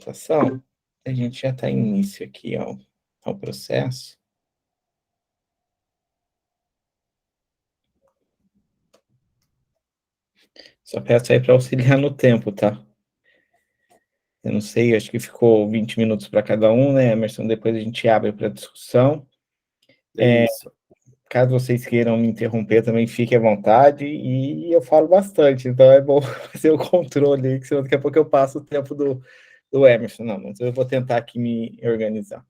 apresentação, a gente já está em início aqui ao processo. Só peço aí para auxiliar no tempo, tá? Eu não sei, acho que ficou 20 minutos para cada um, né, Emerson? Depois a gente abre para discussão. Isso. Caso vocês queiram me interromper, também fique à vontade, e eu falo bastante, então é bom fazer o controle, que senão daqui a pouco eu passo o tempo do Emerson. Não, mas eu vou tentar aqui me organizar.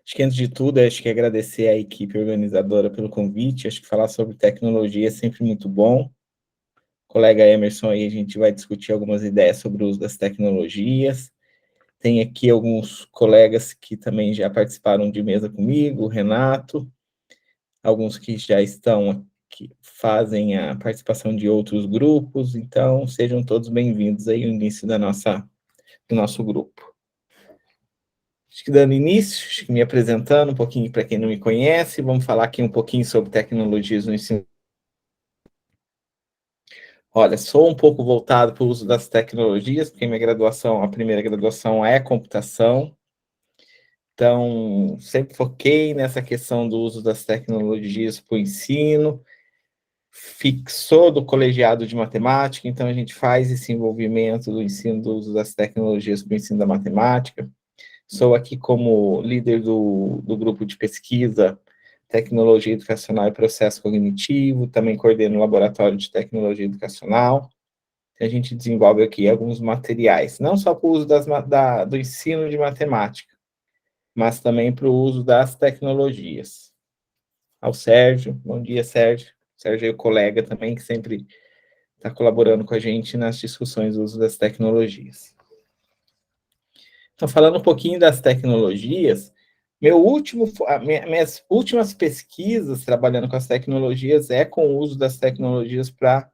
Acho que, antes de tudo, acho que agradecer à equipe organizadora pelo convite. Acho que falar sobre tecnologia é sempre muito bom. O colega Emerson aí, a gente vai discutir algumas ideias sobre o uso das tecnologias. Tem aqui alguns colegas que também já participaram de mesa comigo, o Renato, alguns que já estão aqui, fazem a participação de outros grupos. Então, sejam todos bem-vindos aí ao início do nosso grupo. Acho que dando início, acho que me apresentando um pouquinho para quem não me conhece, vamos falar aqui um pouquinho sobre tecnologias no ensino. Olha, sou um pouco voltado para o uso das tecnologias, porque minha graduação, a primeira graduação é computação, então sempre foquei nessa questão do uso das tecnologias para o ensino, fixou do colegiado de matemática, então a gente faz esse envolvimento do ensino do uso das tecnologias para o ensino da matemática. Sou aqui como líder do grupo de pesquisa Tecnologia Educacional e Processo Cognitivo, também coordeno o Laboratório de Tecnologia Educacional. A gente desenvolve aqui alguns materiais, não só para o uso do ensino de matemática, mas também para o uso das tecnologias. Ao Sérgio, bom dia, Sérgio. Sérgio é o colega também, que sempre está colaborando com a gente nas discussões do uso das tecnologias. Então, falando um pouquinho das tecnologias, minhas últimas pesquisas trabalhando com as tecnologias é com o uso das tecnologias para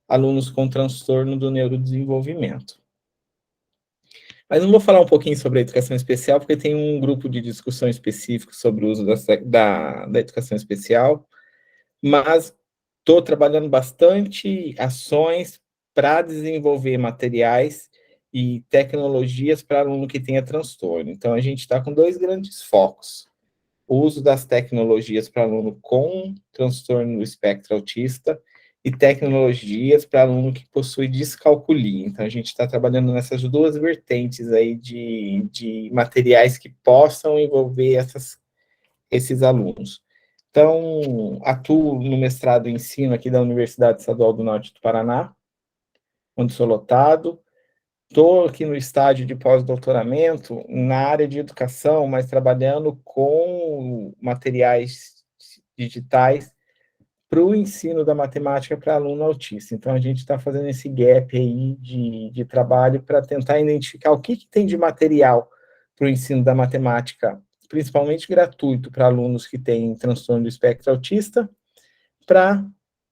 alunos com transtorno do neurodesenvolvimento. Mas não vou falar um pouquinho sobre a educação especial, porque tem um grupo de discussão específico sobre o uso da educação especial, mas estou trabalhando bastante ações para desenvolver materiais e tecnologias para aluno que tenha transtorno. Então, a gente está com dois grandes focos: o uso das tecnologias para aluno com transtorno do espectro autista e tecnologias para aluno que possui descalculia. Então, a gente está trabalhando nessas duas vertentes aí de materiais que possam envolver esses alunos. Então, atuo no mestrado em ensino aqui da Universidade Estadual do Norte do Paraná, onde sou lotado. Estou aqui no estágio de pós-doutoramento na área de educação, mas trabalhando com materiais digitais para o ensino da matemática para aluno autista. Então, a gente está fazendo esse gap aí de trabalho para tentar identificar o que tem de material para o ensino da matemática, principalmente gratuito para alunos que têm transtorno do espectro autista, para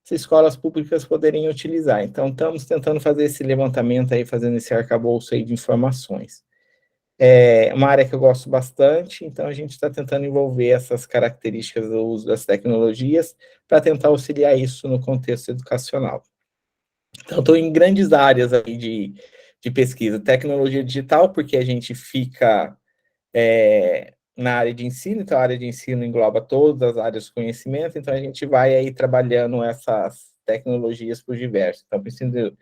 as escolas públicas poderem utilizar. Então, estamos tentando fazer esse levantamento aí, fazendo esse arcabouço aí de informações. É uma área que eu gosto bastante, então a gente está tentando envolver essas características do uso das tecnologias para tentar auxiliar isso no contexto educacional. Então, estou em grandes áreas aí de pesquisa. Tecnologia digital, porque a gente fica na área de ensino, então a área de ensino engloba todas as áreas de conhecimento, então a gente vai aí trabalhando essas tecnologias por diversos. Então, ensino de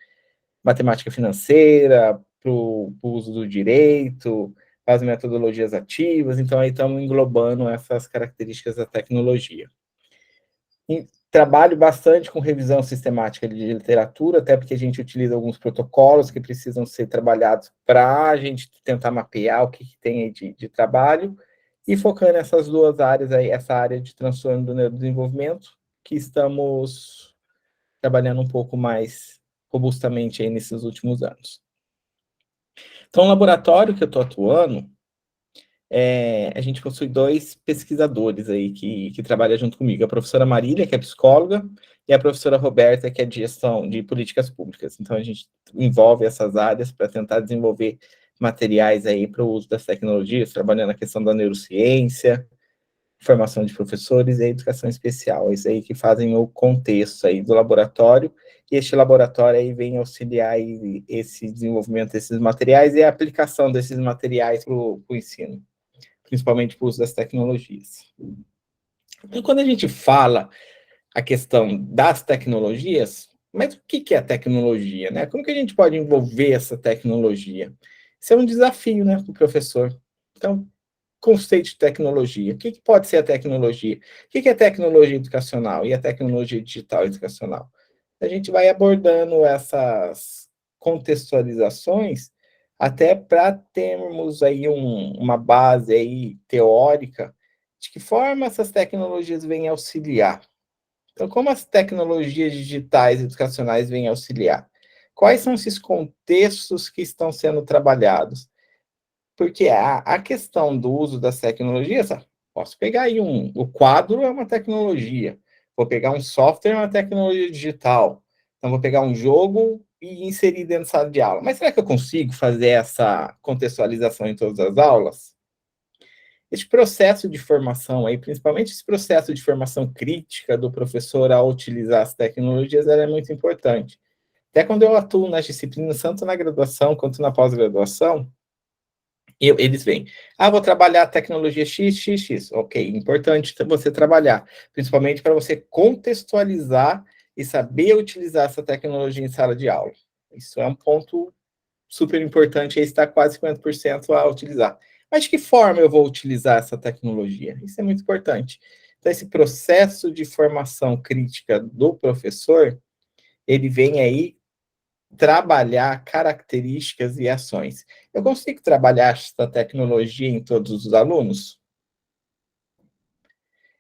matemática financeira, para o uso do direito, as metodologias ativas, então aí estamos englobando essas características da tecnologia. Trabalho bastante com revisão sistemática de literatura, até porque a gente utiliza alguns protocolos que precisam ser trabalhados para a gente tentar mapear o que tem aí de trabalho, e focando nessas duas áreas aí, essa área de transtorno do neurodesenvolvimento, que estamos trabalhando um pouco mais robustamente aí nesses últimos anos. Então, o laboratório que eu estou atuando, a gente possui dois pesquisadores aí que trabalham junto comigo: a professora Marília, que é psicóloga, e a professora Roberta, que é de gestão de políticas públicas. Então, a gente envolve essas áreas para tentar desenvolver materiais aí para o uso das tecnologias, trabalhando na questão da neurociência, formação de professores e a educação especial, isso aí que fazem o contexto aí do laboratório, e este laboratório aí vem auxiliar aí esse desenvolvimento desses materiais e a aplicação desses materiais para o ensino, principalmente para o uso das tecnologias. Então, quando a gente fala a questão das tecnologias, mas o que é tecnologia, né? Como que a gente pode envolver essa tecnologia? Isso é um desafio, né, para o professor. Então, conceito de tecnologia. O que pode ser a tecnologia? O que é tecnologia educacional e a tecnologia digital educacional? A gente vai abordando essas contextualizações até para termos aí uma base aí teórica de que forma essas tecnologias vêm auxiliar. Então, como as tecnologias digitais educacionais vêm auxiliar? Quais são esses contextos que estão sendo trabalhados? Porque a questão do uso das tecnologias, posso pegar aí o quadro é uma tecnologia, vou pegar um software, é uma tecnologia digital, então vou pegar um jogo e inserir dentro da sala de aula. Mas será que eu consigo fazer essa contextualização em todas as aulas? Esse processo de formação aí, principalmente esse processo de formação crítica do professor ao utilizar as tecnologias, ela é muito importante. Até quando eu atuo nas disciplinas, tanto na graduação quanto na pós-graduação, eles vêm, vou trabalhar a tecnologia XXX. Ok, importante você trabalhar, principalmente para você contextualizar e saber utilizar essa tecnologia em sala de aula. Isso é um ponto super importante, aí está quase 50% a utilizar. Mas de que forma eu vou utilizar essa tecnologia? Isso é muito importante. Então, esse processo de formação crítica do professor, ele vem aí trabalhar características e ações. Eu consigo trabalhar essa tecnologia em todos os alunos?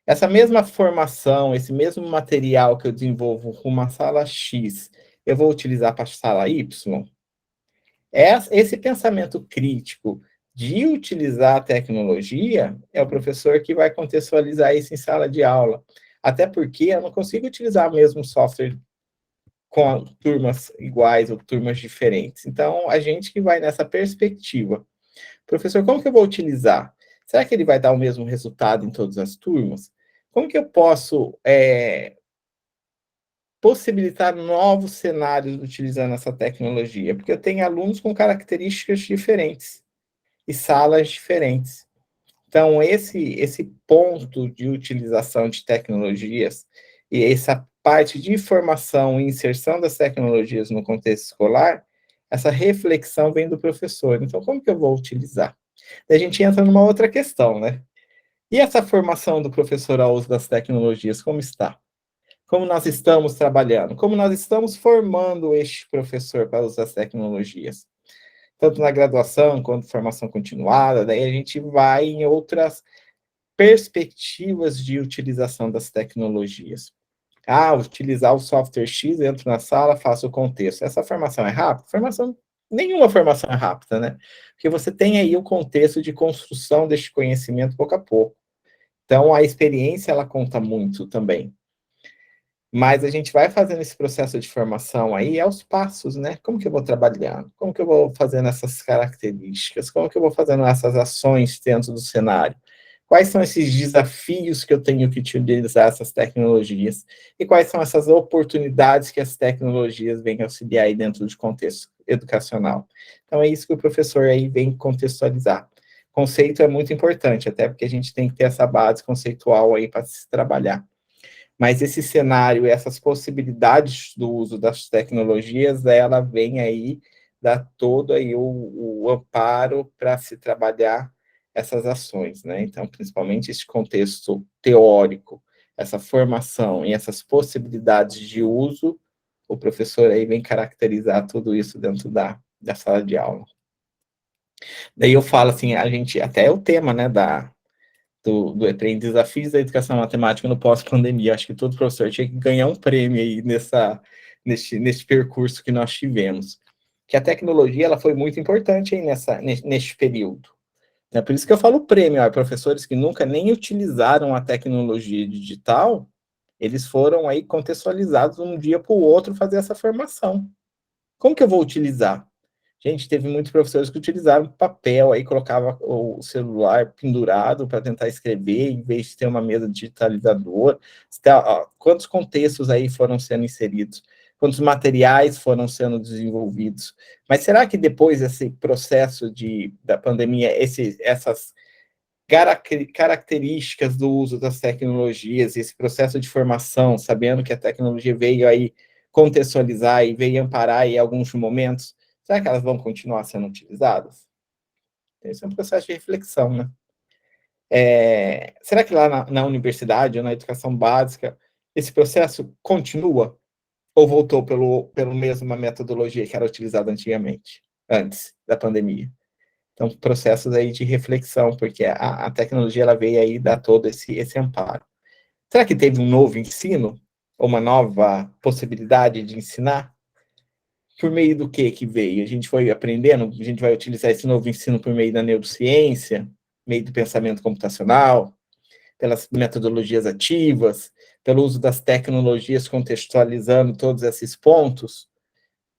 Essa mesma formação, esse mesmo material que eu desenvolvo com uma sala X, eu vou utilizar para a sala Y? Esse pensamento crítico de utilizar a tecnologia é o professor que vai contextualizar isso em sala de aula. Até porque eu não consigo utilizar o mesmo software com turmas iguais ou turmas diferentes. Então, a gente que vai nessa perspectiva. Professor, como que eu vou utilizar? Será que ele vai dar o mesmo resultado em todas as turmas? Como que eu posso possibilitar novos cenários utilizando essa tecnologia? Porque eu tenho alunos com características diferentes e salas diferentes. Então, esse ponto de utilização de tecnologias e essa parte de formação e inserção das tecnologias no contexto escolar, essa reflexão vem do professor. Então, como que eu vou utilizar? Daí a gente entra numa outra questão, né? E essa formação do professor ao uso das tecnologias, como está? Como nós estamos trabalhando? Como nós estamos formando este professor para usar as tecnologias? Tanto na graduação quanto formação continuada, daí a gente vai em outras perspectivas de utilização das tecnologias. Utilizar o software X, entro na sala, faço o contexto. Essa formação é rápida? Nenhuma formação é rápida, né? Porque você tem aí o contexto de construção deste conhecimento pouco a pouco. Então, a experiência, ela conta muito também. Mas a gente vai fazendo esse processo de formação aí aos passos, né? Como que eu vou trabalhando? Como que eu vou fazendo essas características? Como que eu vou fazendo essas ações dentro do cenário? Quais são esses desafios que eu tenho que utilizar essas tecnologias? E quais são essas oportunidades que as tecnologias vêm auxiliar aí dentro do contexto educacional? Então, é isso que o professor aí vem contextualizar. Conceito é muito importante, até porque a gente tem que ter essa base conceitual aí para se trabalhar. Mas esse cenário, essas possibilidades do uso das tecnologias, ela vem aí dar todo aí o amparo para se trabalhar essas ações, né? Então, principalmente esse contexto teórico, essa formação e essas possibilidades de uso, o professor aí vem caracterizar tudo isso dentro da sala de aula. Daí eu falo assim, a gente, até o tema, né, do EPREM, Desafios da Educação Matemática no Pós-Pandemia. Acho que todo professor tinha que ganhar um prêmio aí nesse percurso que nós tivemos. Que a tecnologia ela foi muito importante aí neste período. É por isso que eu falo prêmio, professores que nunca nem utilizaram a tecnologia digital, eles foram aí contextualizados um dia para o outro fazer essa formação. Como que eu vou utilizar? Gente, teve muitos professores que utilizaram papel, aí colocava o celular pendurado para tentar escrever, em vez de ter uma mesa digitalizadora. Quantos contextos aí foram sendo inseridos? Quantos materiais foram sendo desenvolvidos? Mas será que depois desse processo da pandemia, essas características do uso das tecnologias, esse processo de formação, sabendo que a tecnologia veio aí contextualizar e veio amparar em alguns momentos, será que elas vão continuar sendo utilizadas? Esse é um processo de reflexão, né? Será que lá na universidade ou na educação básica esse processo continua ou voltou pelo mesma metodologia que era utilizada antigamente, antes da pandemia? Então, processos aí de reflexão, porque a tecnologia ela veio aí dar todo esse amparo. Será que teve um novo ensino? Ou uma nova possibilidade de ensinar? Por meio do que veio? A gente foi aprendendo, a gente vai utilizar esse novo ensino por meio da neurociência, meio do pensamento computacional, pelas metodologias ativas, pelo uso das tecnologias contextualizando todos esses pontos.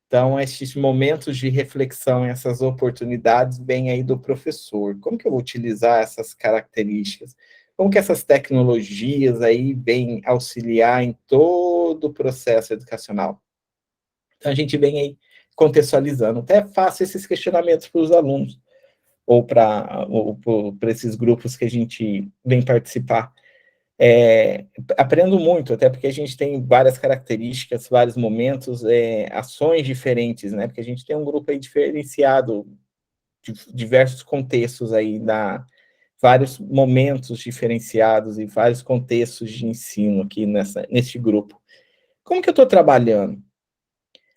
Então, esses momentos de reflexão, essas oportunidades vêm aí do professor. Como que eu vou utilizar essas características? Como que essas tecnologias aí vêm auxiliar em todo o processo educacional? Então, a gente vem aí contextualizando. Até faço esses questionamentos para os alunos, ou para esses grupos que a gente vem participar. Aprendo muito, até porque a gente tem várias características, vários momentos, ações diferentes, né? Porque a gente tem um grupo aí diferenciado, de diversos contextos aí, vários momentos diferenciados e vários contextos de ensino aqui nesse grupo. Como que eu estou trabalhando?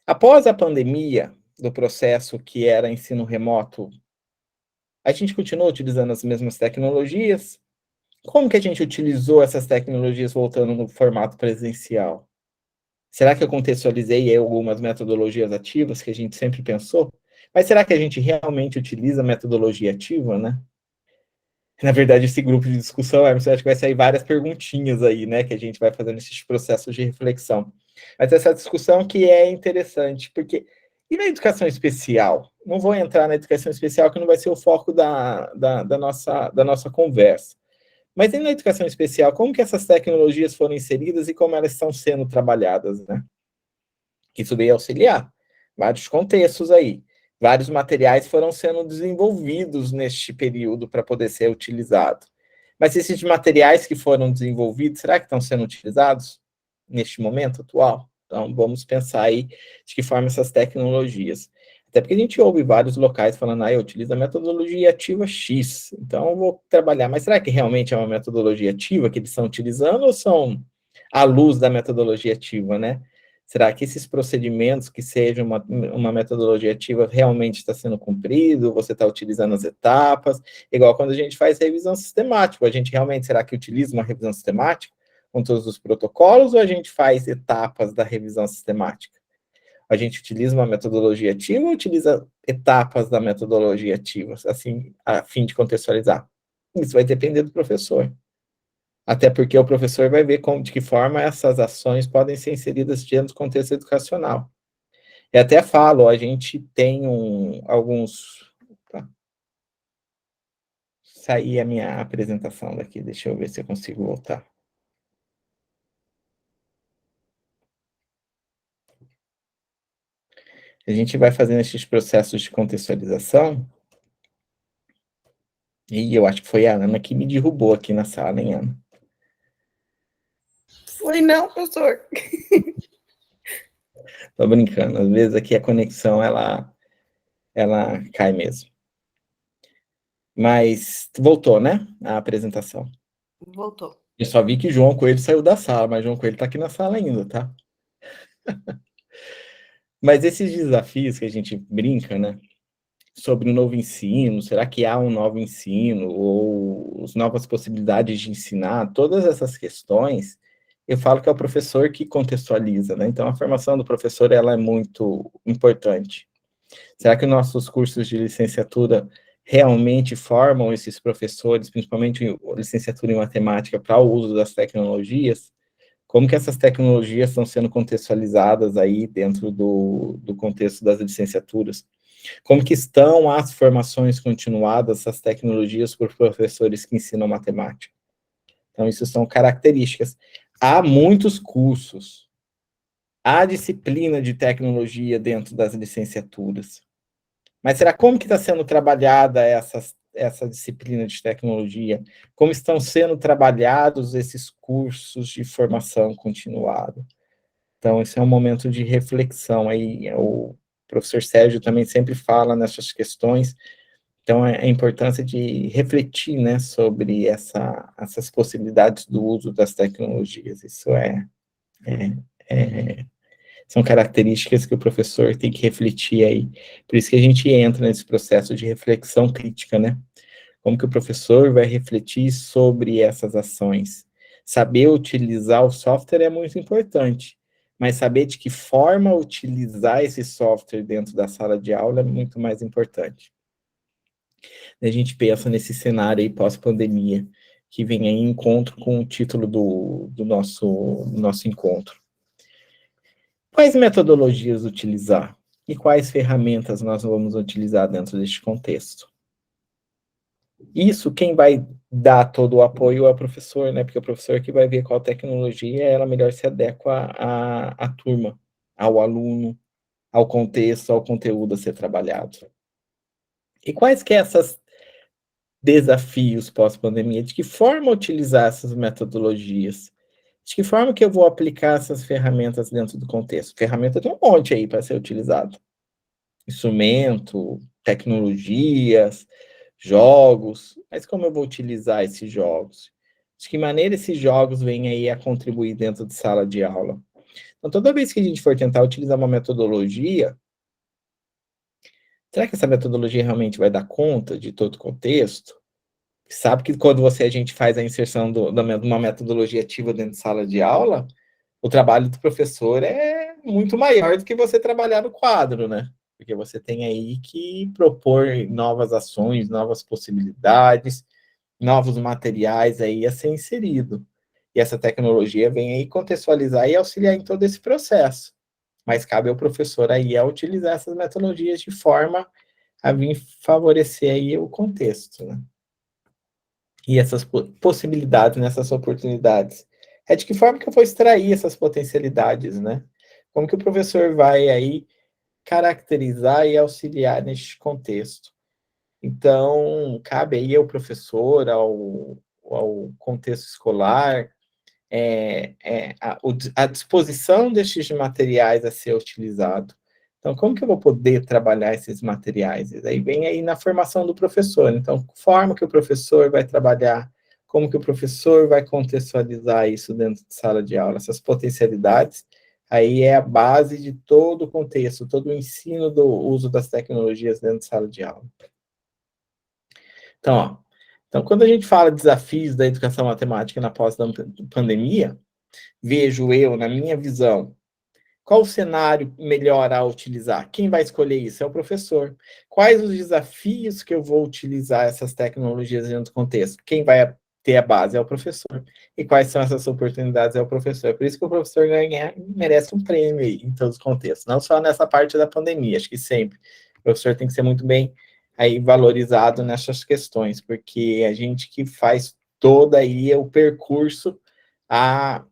Após a pandemia, do processo que era ensino remoto, a gente continuou utilizando as mesmas tecnologias. Como que a gente utilizou essas tecnologias voltando no formato presencial? Será que eu contextualizei algumas metodologias ativas que a gente sempre pensou? Mas será que a gente realmente utiliza a metodologia ativa, né? Na verdade, esse grupo de discussão, Emerson, acho que vai sair várias perguntinhas aí, né, que a gente vai fazendo nesses processos de reflexão. Mas essa discussão que é interessante, porque... E na educação especial? Não vou entrar na educação especial, que não vai ser o foco da nossa conversa. Mas e na educação especial, como que essas tecnologias foram inseridas e como elas estão sendo trabalhadas, né? Isso veio auxiliar vários contextos aí. Vários materiais foram sendo desenvolvidos neste período para poder ser utilizado. Mas esses materiais que foram desenvolvidos, será que estão sendo utilizados neste momento atual? Então, vamos pensar aí de que forma essas tecnologias. Até porque a gente ouve vários locais falando, eu utilizo a metodologia ativa X, então eu vou trabalhar. Mas será que realmente é uma metodologia ativa que eles estão utilizando ou são à luz da metodologia ativa, né? Será que esses procedimentos que sejam uma metodologia ativa realmente está sendo cumprido? Você está utilizando as etapas? Igual quando a gente faz revisão sistemática, a gente realmente, será que utiliza uma revisão sistemática com todos os protocolos ou a gente faz etapas da revisão sistemática? A gente utiliza uma metodologia ativa ou utiliza etapas da metodologia ativa, assim, a fim de contextualizar? Isso vai depender do professor. Até porque o professor vai ver de que forma essas ações podem ser inseridas dentro do contexto educacional. E até falo, a gente tem alguns... Tá. Saí a minha apresentação daqui, deixa eu ver se eu consigo voltar. A gente vai fazendo esses processos de contextualização, e eu acho que foi a Ana que me derrubou aqui na sala, hein, Ana? Foi não, professor. Tô brincando, às vezes aqui a conexão, ela cai mesmo. Mas voltou, né, a apresentação. Voltou. Eu só vi que João Coelho saiu da sala, mas João Coelho tá aqui na sala ainda, tá? Mas esses desafios que a gente brinca, né, sobre o novo ensino, será que há um novo ensino, ou as novas possibilidades de ensinar, todas essas questões, eu falo que é o professor que contextualiza, né? Então, a formação do professor, ela é muito importante. Será que nossos cursos de licenciatura realmente formam esses professores, principalmente licenciatura em matemática, para o uso das tecnologias? Como que essas tecnologias estão sendo contextualizadas aí dentro do contexto das licenciaturas? Como que estão as formações continuadas, as tecnologias para os professores que ensinam matemática? Então, isso são características. Há muitos cursos, há disciplina de tecnologia dentro das licenciaturas. Mas será como que está sendo trabalhada essa disciplina de tecnologia? Como estão sendo trabalhados esses cursos de formação continuada? Então, esse é um momento de reflexão. Aí, o professor Sérgio também sempre fala nessas questões. Então, a importância de refletir, né, sobre essas possibilidades do uso das tecnologias. Isso são características que o professor tem que refletir aí. Por isso que a gente entra nesse processo de reflexão crítica, né? Como que o professor vai refletir sobre essas ações? Saber utilizar o software é muito importante, mas saber de que forma utilizar esse software dentro da sala de aula é muito mais importante. A gente pensa nesse cenário aí pós-pandemia, que vem aí em encontro com o título do nosso encontro. Quais metodologias utilizar? E quais ferramentas nós vamos utilizar dentro deste contexto? Isso, quem vai dar todo o apoio é o professor, né? Porque o professor que vai ver qual tecnologia ela melhor se adequa à turma, ao aluno, ao contexto, ao conteúdo a ser trabalhado. E quais que essas desafios pós-pandemia? De que forma utilizar essas metodologias? De que forma que eu vou aplicar essas ferramentas dentro do contexto? Ferramenta tem um monte aí para ser utilizado. Instrumento, tecnologias, jogos, mas como eu vou utilizar esses jogos? De que maneira esses jogos vêm aí a contribuir dentro de sala de aula? Então, toda vez que a gente for tentar utilizar uma metodologia, será que essa metodologia realmente vai dar conta de todo o contexto? Sabe que quando a gente faz a inserção de uma metodologia ativa dentro de sala de aula, o trabalho do professor é muito maior do que você trabalhar no quadro, né? Porque você tem aí que propor novas ações, novas possibilidades, novos materiais aí a ser inserido. E essa tecnologia vem aí contextualizar e auxiliar em todo esse processo. Mas cabe ao professor aí a utilizar essas metodologias de forma a vir favorecer aí o contexto, né? E essas possibilidades, nessas oportunidades. É de que forma que eu vou extrair essas potencialidades, né? Como que o professor vai aí caracterizar e auxiliar neste contexto? Então, cabe aí ao professor, ao contexto escolar, a disposição destes materiais a ser utilizado. Então, como que eu vou poder trabalhar esses materiais? E aí vem aí na formação do professor. Então, forma que o professor vai trabalhar, como que o professor vai contextualizar isso dentro de sala de aula, essas potencialidades, aí é a base de todo o contexto, todo o ensino do uso das tecnologias dentro de sala de aula. Então, quando a gente fala de desafios da educação matemática na pós-pandemia, vejo eu, na minha visão, qual o cenário melhor a utilizar? Quem vai escolher isso? É o professor. Quais os desafios que eu vou utilizar essas tecnologias dentro do contexto? Quem vai ter a base? É o professor. E quais são essas oportunidades? É o professor. É por isso que o professor merece um prêmio aí, em todos os contextos. Não só nessa parte da pandemia, acho que sempre. O professor tem que ser muito bem aí valorizado nessas questões, porque a gente que faz toda aí o percurso a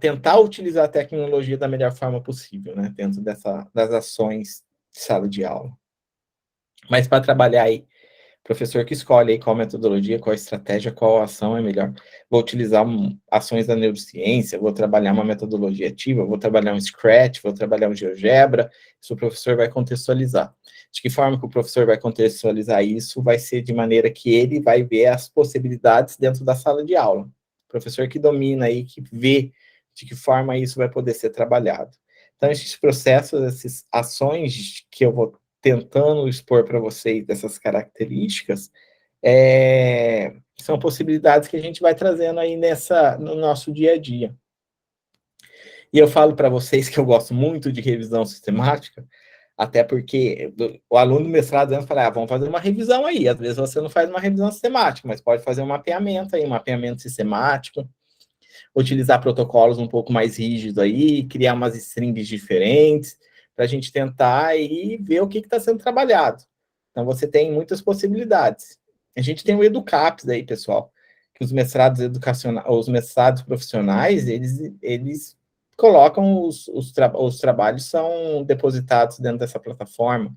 tentar utilizar a tecnologia da melhor forma possível, né, dentro das ações de sala de aula. Mas para trabalhar aí, professor que escolhe aí qual metodologia, qual estratégia, qual ação é melhor. Vou utilizar ações da neurociência, vou trabalhar uma metodologia ativa, vou trabalhar um Scratch, vou trabalhar um GeoGebra, isso o professor vai contextualizar. De que forma que o professor vai contextualizar isso? Vai ser de maneira que ele vai ver as possibilidades dentro da sala de aula. O professor que domina aí, que vê de que forma isso vai poder ser trabalhado. Então, esses processos, essas ações que eu vou tentando expor para vocês dessas características, são possibilidades que a gente vai trazendo aí no nosso dia a dia. E eu falo para vocês que eu gosto muito de revisão sistemática, até porque o aluno do mestrado fala, vamos fazer uma revisão aí. Às vezes você não faz uma revisão sistemática, mas pode fazer um mapeamento aí, um mapeamento sistemático, utilizar protocolos um pouco mais rígidos aí, criar umas strings diferentes, para a gente tentar aí ver o que está sendo trabalhado. Então, você tem muitas possibilidades. A gente tem o EduCaps aí, pessoal, que os mestrados educacionais, os mestrados profissionais, eles colocam os trabalhos são depositados dentro dessa plataforma.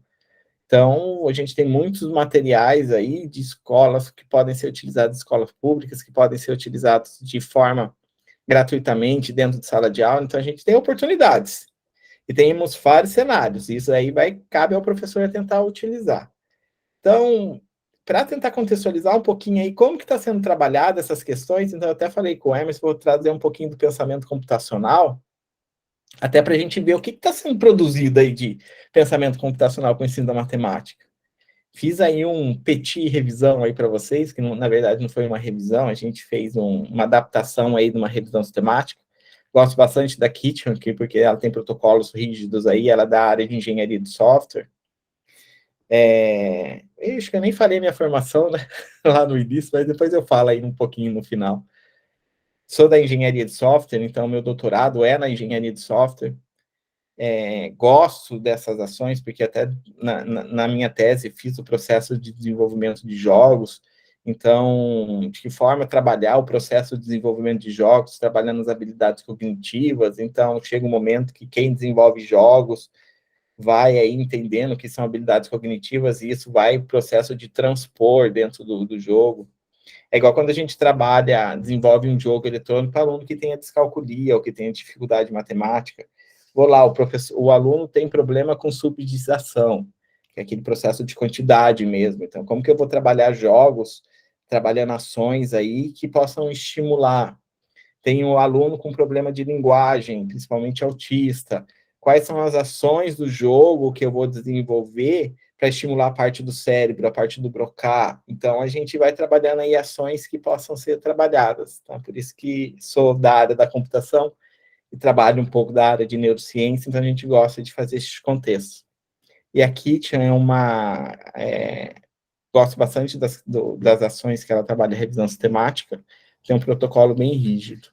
Então, a gente tem muitos materiais aí de escolas que podem ser utilizados, escolas públicas, que podem ser utilizados de forma gratuitamente dentro de sala de aula. Então, a gente tem oportunidades. E temos vários cenários. Isso aí cabe ao professor tentar utilizar. Então, para tentar contextualizar um pouquinho aí como que está sendo trabalhada essas questões, então eu até falei com o Emerson, vou trazer um pouquinho do pensamento computacional, até para a gente ver o que está sendo produzido aí de pensamento computacional com o ensino da matemática. Fiz aí um petit revisão aí para vocês, que na verdade não foi uma revisão, a gente fez uma adaptação aí de uma revisão sistemática. Gosto bastante da Kitchen aqui, porque ela tem protocolos rígidos aí, ela é da área de engenharia de software. Acho que eu nem falei minha formação, né, lá no início, mas depois eu falo aí um pouquinho no final. Sou da engenharia de software, então meu doutorado é na engenharia de software. Gosto dessas ações, porque até na minha tese fiz o processo de desenvolvimento de jogos, então, de que forma trabalhar o processo de desenvolvimento de jogos, trabalhando as habilidades cognitivas, então chega um momento que quem desenvolve jogos vai aí entendendo que são habilidades cognitivas e isso vai para o processo de transpor dentro do jogo. É igual quando a gente desenvolve um jogo eletrônico para aluno que tenha descalculia ou que tenha dificuldade em matemática. Vou lá, o aluno tem problema com subdização, que é aquele processo de quantidade mesmo. Então, como que eu vou trabalhar jogos, trabalhando ações aí que possam estimular? Tem um aluno com problema de linguagem, principalmente autista. Quais são as ações do jogo que eu vou desenvolver para estimular a parte do cérebro, a parte do Broca? Então, a gente vai trabalhando aí ações que possam ser trabalhadas. Tá? Por isso que sou da área da computação e trabalho um pouco da área de neurociência, então a gente gosta de fazer esses contextos. E a Kitchen gosto bastante das ações que ela trabalha em revisão sistemática, que é um protocolo bem rígido.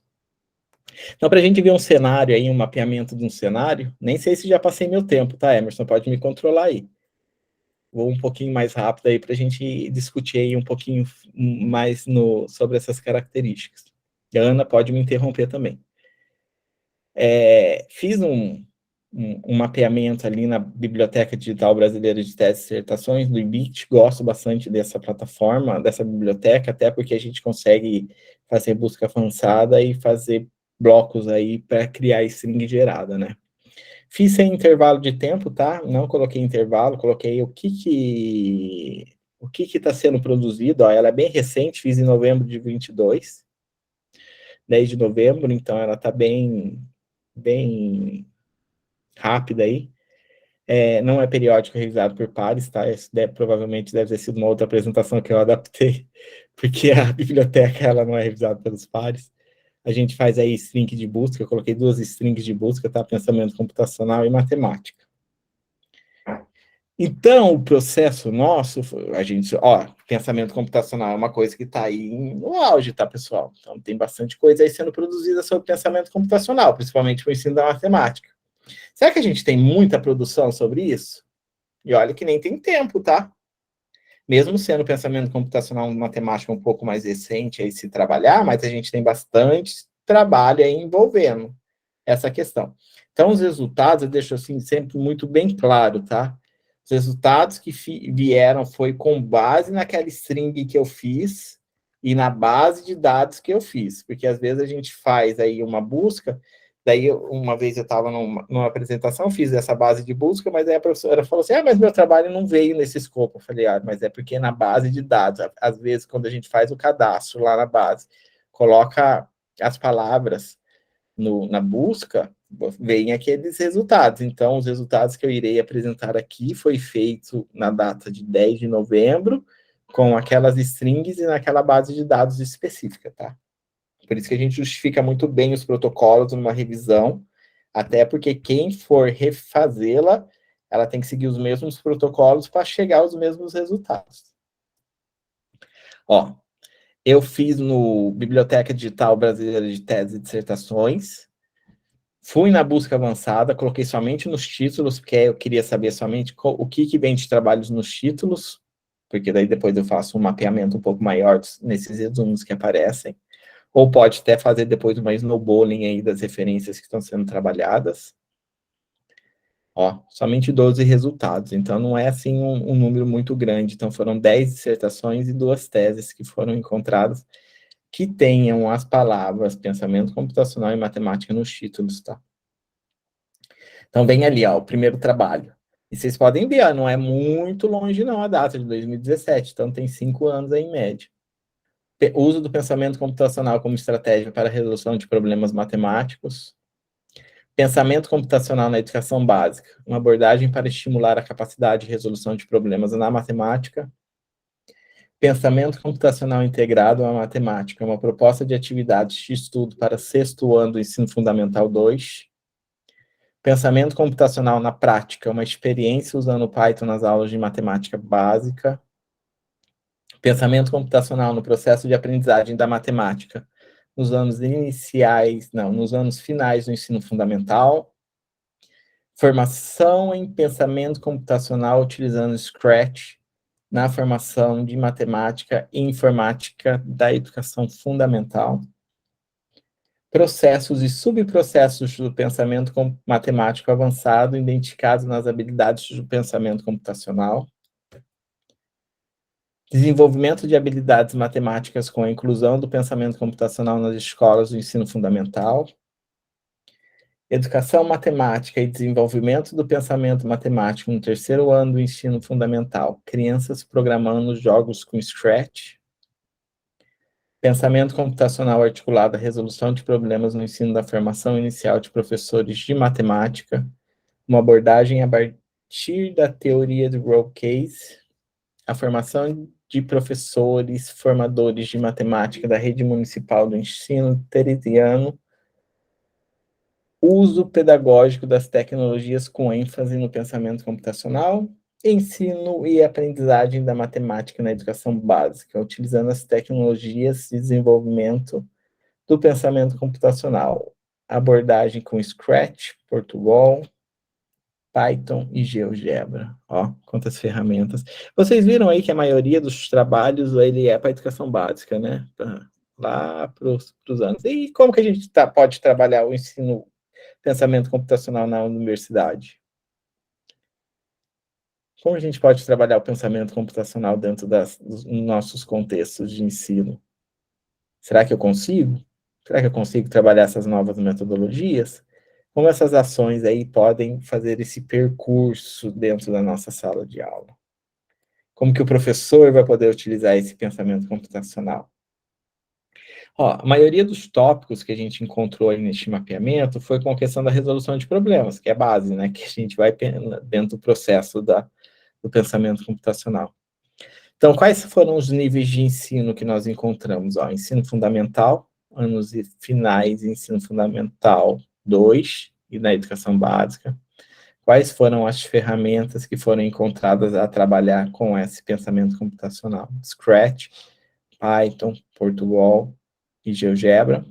Então, para a gente ver um cenário aí, um mapeamento de um cenário, nem sei se já passei meu tempo, tá, Emerson? Pode me controlar aí. Vou um pouquinho mais rápido aí para a gente discutir aí um pouquinho mais sobre essas características. E a Ana pode me interromper também. Fiz um mapeamento ali na Biblioteca Digital Brasileira de Teses e Dissertações, do IBIT. Gosto bastante dessa plataforma, dessa biblioteca, até porque a gente consegue fazer busca avançada e fazer blocos aí para criar string gerada, né? Fiz sem intervalo de tempo, tá? Não coloquei intervalo, coloquei o que está sendo produzido. Ó, ela é bem recente, fiz em novembro de 22, 10 de novembro, então ela está bem rápida aí. Não é periódico revisado por pares, tá? Isso provavelmente deve ter sido uma outra apresentação que eu adaptei, porque a biblioteca ela não é revisada pelos pares. A gente faz aí string de busca, eu coloquei 2 strings de busca, tá? Pensamento computacional e matemática. Então, o processo nosso, pensamento computacional é uma coisa que está aí no auge, tá, pessoal? Então, tem bastante coisa aí sendo produzida sobre pensamento computacional, principalmente para o ensino da matemática. Será que a gente tem muita produção sobre isso? E olha que nem tem tempo, tá? Mesmo sendo pensamento computacional matemático um pouco mais recente aí se trabalhar, mas a gente tem bastante trabalho aí envolvendo essa questão. Então, os resultados, eu deixo assim sempre muito bem claro, tá? Os resultados que vieram foi com base naquela string que eu fiz e na base de dados que eu fiz, porque às vezes a gente faz aí uma busca, daí uma vez eu estava numa apresentação, fiz essa base de busca, mas aí a professora falou assim, mas meu trabalho não veio nesse escopo. Eu falei, mas é porque na base de dados, às vezes quando a gente faz o cadastro lá na base, coloca as palavras na busca, vem aqueles resultados. Então, os resultados que eu irei apresentar aqui foi feito na data de 10 de novembro, com aquelas strings e naquela base de dados específica, tá? Por isso que a gente justifica muito bem os protocolos numa revisão, até porque quem for refazê-la, ela tem que seguir os mesmos protocolos para chegar aos mesmos resultados. Ó, eu fiz no Biblioteca Digital Brasileira de Teses e Dissertações, Fui na busca avançada, coloquei somente nos títulos, porque eu queria saber somente o que vem de trabalhos nos títulos, porque daí depois eu faço um mapeamento um pouco maior nesses resumos que aparecem. Ou pode até fazer depois uma snowballing aí das referências que estão sendo trabalhadas. Ó, somente 12 resultados, então não é assim um número muito grande. Então foram 10 dissertações e 2 teses que foram encontradas que tenham as palavras pensamento computacional e matemática nos títulos, tá? Então vem ali, ó, o primeiro trabalho. E vocês podem ver, ó, não é muito longe não a data de 2017, então tem 5 anos aí em média. Uso do pensamento computacional como estratégia para a resolução de problemas matemáticos. Pensamento computacional na educação básica, uma abordagem para estimular a capacidade de resolução de problemas na matemática. Pensamento computacional integrado à matemática, uma proposta de atividades de estudo para sexto ano do ensino fundamental 2. Pensamento computacional na prática, uma experiência usando Python nas aulas de matemática básica. Pensamento computacional no processo de aprendizagem da matemática, nos anos iniciais, não, nos anos finais do ensino fundamental. Formação em pensamento computacional utilizando Scratch na formação de matemática e informática da educação fundamental. Processos e subprocessos do pensamento matemático avançado identificados nas habilidades do pensamento computacional. Desenvolvimento de habilidades matemáticas com a inclusão do pensamento computacional nas escolas do ensino fundamental. Educação matemática e desenvolvimento do pensamento matemático no terceiro ano do ensino fundamental. Crianças programando jogos com Scratch. Pensamento computacional articulado à resolução de problemas no ensino da formação inicial de professores de matemática. Uma abordagem a partir da teoria do role case. A formação de professores formadores de matemática da rede municipal do ensino teresiano. Uso pedagógico das tecnologias com ênfase no pensamento computacional, ensino e aprendizagem da matemática na educação básica, utilizando as tecnologias de desenvolvimento do pensamento computacional, abordagem com Scratch, Portugal, Python e GeoGebra. Ó, quantas ferramentas. Vocês viram aí que a maioria dos trabalhos ele é para a educação básica, né? Lá para os anos. E como que a gente pode trabalhar o ensino pensamento computacional na universidade? Como a gente pode trabalhar o pensamento computacional dentro dos nossos contextos de ensino? Será que eu consigo? Será que eu consigo trabalhar essas novas metodologias? Como essas ações aí podem fazer esse percurso dentro da nossa sala de aula? Como que o professor vai poder utilizar esse pensamento computacional? Ó, a maioria dos tópicos que a gente encontrou aí neste mapeamento foi com a questão da resolução de problemas, que é a base, né, que a gente vai dentro do processo do pensamento computacional. Então, quais foram os níveis de ensino que nós encontramos? Ó, ensino fundamental, anos finais, ensino fundamental 2 e na educação básica. Quais foram as ferramentas que foram encontradas a trabalhar com esse pensamento computacional? Scratch, Python, Portugal e GeoGebra.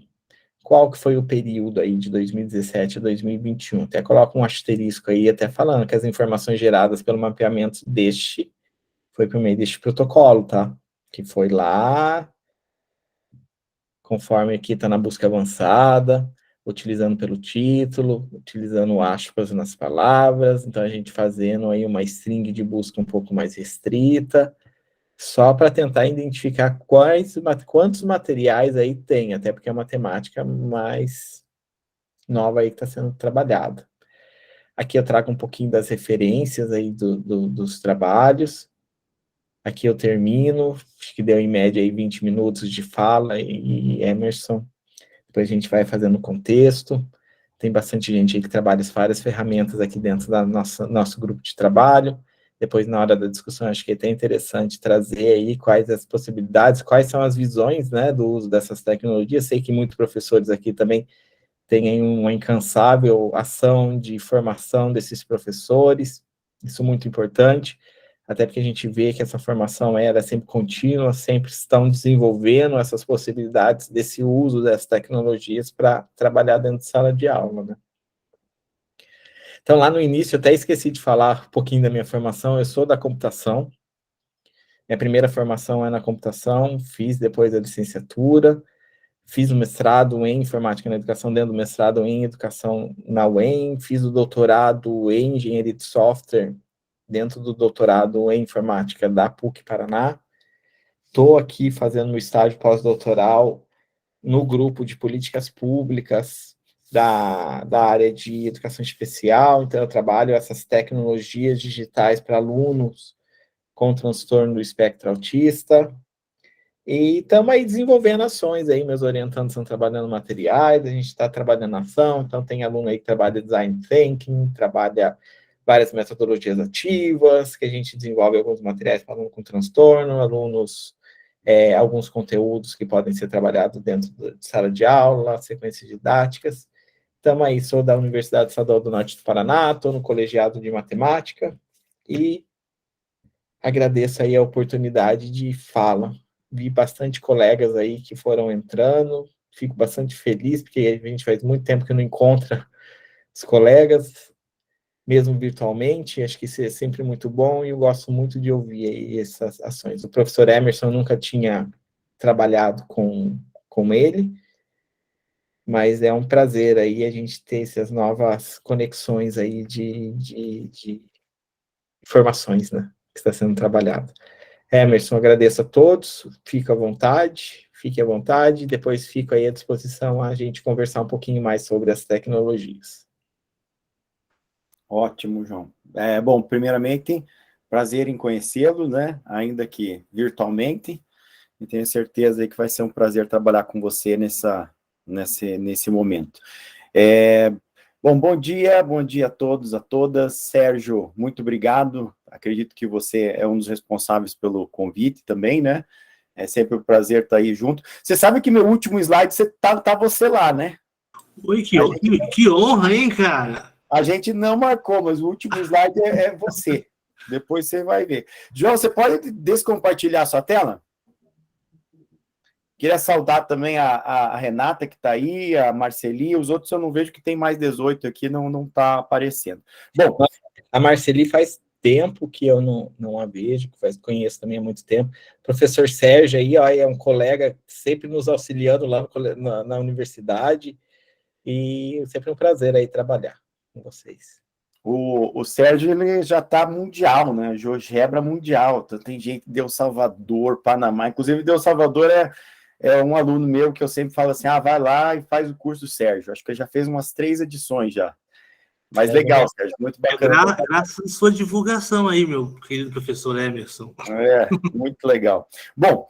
Qual que foi o período aí de 2017 a 2021? Até coloca um asterisco aí, até falando que as informações geradas pelo mapeamento foi por meio deste protocolo, tá? Que foi lá, conforme aqui está na busca avançada, utilizando pelo título, utilizando aspas nas palavras, então a gente fazendo aí uma string de busca um pouco mais restrita, só para tentar identificar quantos materiais aí tem, até porque é uma temática mais nova aí que está sendo trabalhada. Aqui eu trago um pouquinho das referências aí dos trabalhos. Aqui eu termino, acho que deu em média aí 20 minutos de fala e Emerson. Depois a gente vai fazendo contexto. Tem bastante gente aí que trabalha várias ferramentas aqui dentro da nosso grupo de trabalho. Depois, na hora da discussão, acho que é até interessante trazer aí quais as possibilidades, quais são as visões, né, do uso dessas tecnologias. Sei que muitos professores aqui também têm uma incansável ação de formação desses professores. Isso é muito importante, até porque a gente vê que essa formação é sempre contínua, sempre estão desenvolvendo essas possibilidades desse uso dessas tecnologias para trabalhar dentro de sala de aula, né? Então, lá no início, eu até esqueci de falar um pouquinho da minha formação. Eu sou da computação. Minha primeira formação é na computação, fiz depois a licenciatura, fiz o mestrado em informática na educação, dentro do mestrado em educação na UEM, fiz o doutorado em engenharia de software, dentro do doutorado em informática da PUC Paraná. Estou aqui fazendo meu estágio pós-doutoral no grupo de políticas públicas da área de educação especial, então eu trabalho essas tecnologias digitais para alunos com transtorno do espectro autista, e estamos aí desenvolvendo ações aí, meus orientandos estão trabalhando materiais, a gente está trabalhando ação, então tem aluno aí que trabalha design thinking, trabalha várias metodologias ativas, que a gente desenvolve alguns materiais para aluno com transtorno, alunos, alguns conteúdos que podem ser trabalhados dentro de sala de aula, sequências didáticas. Estamos aí, sou da Universidade Estadual do Norte do Paraná, estou no colegiado de matemática, e agradeço aí a oportunidade de fala. Vi bastante colegas aí que foram entrando, fico bastante feliz, porque a gente faz muito tempo que não encontra os colegas, mesmo virtualmente, acho que isso é sempre muito bom, e eu gosto muito de ouvir aí essas ações. O professor Emerson nunca tinha trabalhado com ele, mas é um prazer aí a gente ter essas novas conexões aí de informações, né, que está sendo trabalhado. Emerson, agradeço a todos, fique à vontade, depois fico aí à disposição a gente conversar um pouquinho mais sobre as tecnologias. Ótimo, João. Bom, primeiramente, prazer em conhecê-lo, né, ainda que virtualmente, e tenho certeza que vai ser um prazer trabalhar com você nesse momento. Bom dia a todos, a todas. Sérgio, muito obrigado. Acredito que você é um dos responsáveis pelo convite também, né? É sempre um prazer estar aí junto. Você sabe que meu último slide, tá você lá, né? Oi, que honra, hein, cara? A gente não marcou, mas o último slide é você. Depois você vai ver. João, você pode descompartilhar a sua tela? Queria saudar também a Renata, que está aí, a Marceli, os outros eu não vejo, que tem mais 18 aqui, não está aparecendo. Bom, a Marceli faz tempo que eu não a vejo, conheço também há muito tempo. O professor Sérgio aí, ó, é um colega sempre nos auxiliando lá na universidade, e sempre um prazer aí trabalhar com vocês. O Sérgio, ele já está mundial, né? GeoGebra mundial. Então, tem gente de El Salvador, Panamá. Inclusive, de El Salvador é um aluno meu que eu sempre falo assim, vai lá e faz o curso do Sérgio. Acho que ele já fez umas 3 edições já. Mas legal, Sérgio, muito bacana. Graças à sua divulgação aí, meu querido professor Emerson. Muito legal. Bom,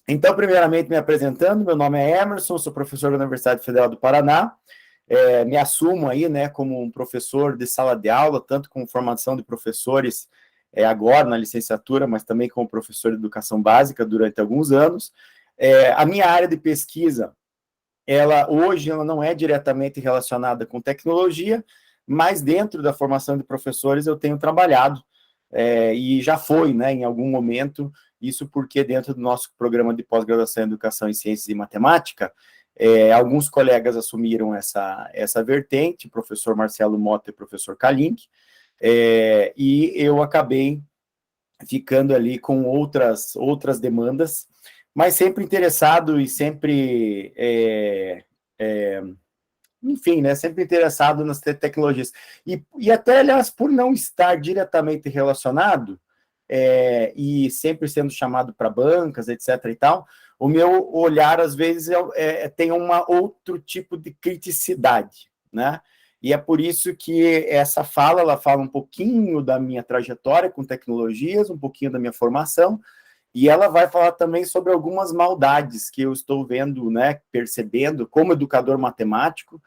então, primeiramente, me apresentando, meu nome é Emerson, sou professor da Universidade Federal do Paraná. Me assumo aí, né, como um professor de sala de aula, tanto com formação de professores agora na licenciatura, mas também como professor de educação básica durante alguns anos. A minha área de pesquisa, hoje ela não é diretamente relacionada com tecnologia, mas dentro da formação de professores eu tenho trabalhado, e já foi, né, em algum momento, isso porque dentro do nosso programa de pós-graduação em Educação em Ciências e Matemática, alguns colegas assumiram essa vertente, o professor Marcelo Mota e o professor Kalink, e eu acabei ficando ali com outras demandas, mas sempre interessado e sempre, enfim, né, sempre interessado nas tecnologias. E até, aliás, por não estar diretamente relacionado, e sempre sendo chamado para bancas, etc. e tal, o meu olhar, às vezes, tem outro tipo de criticidade, né? E é por isso que essa fala, ela fala um pouquinho da minha trajetória com tecnologias, um pouquinho da minha formação, e ela vai falar também sobre algumas maldades que eu estou vendo, né, percebendo como educador matemático,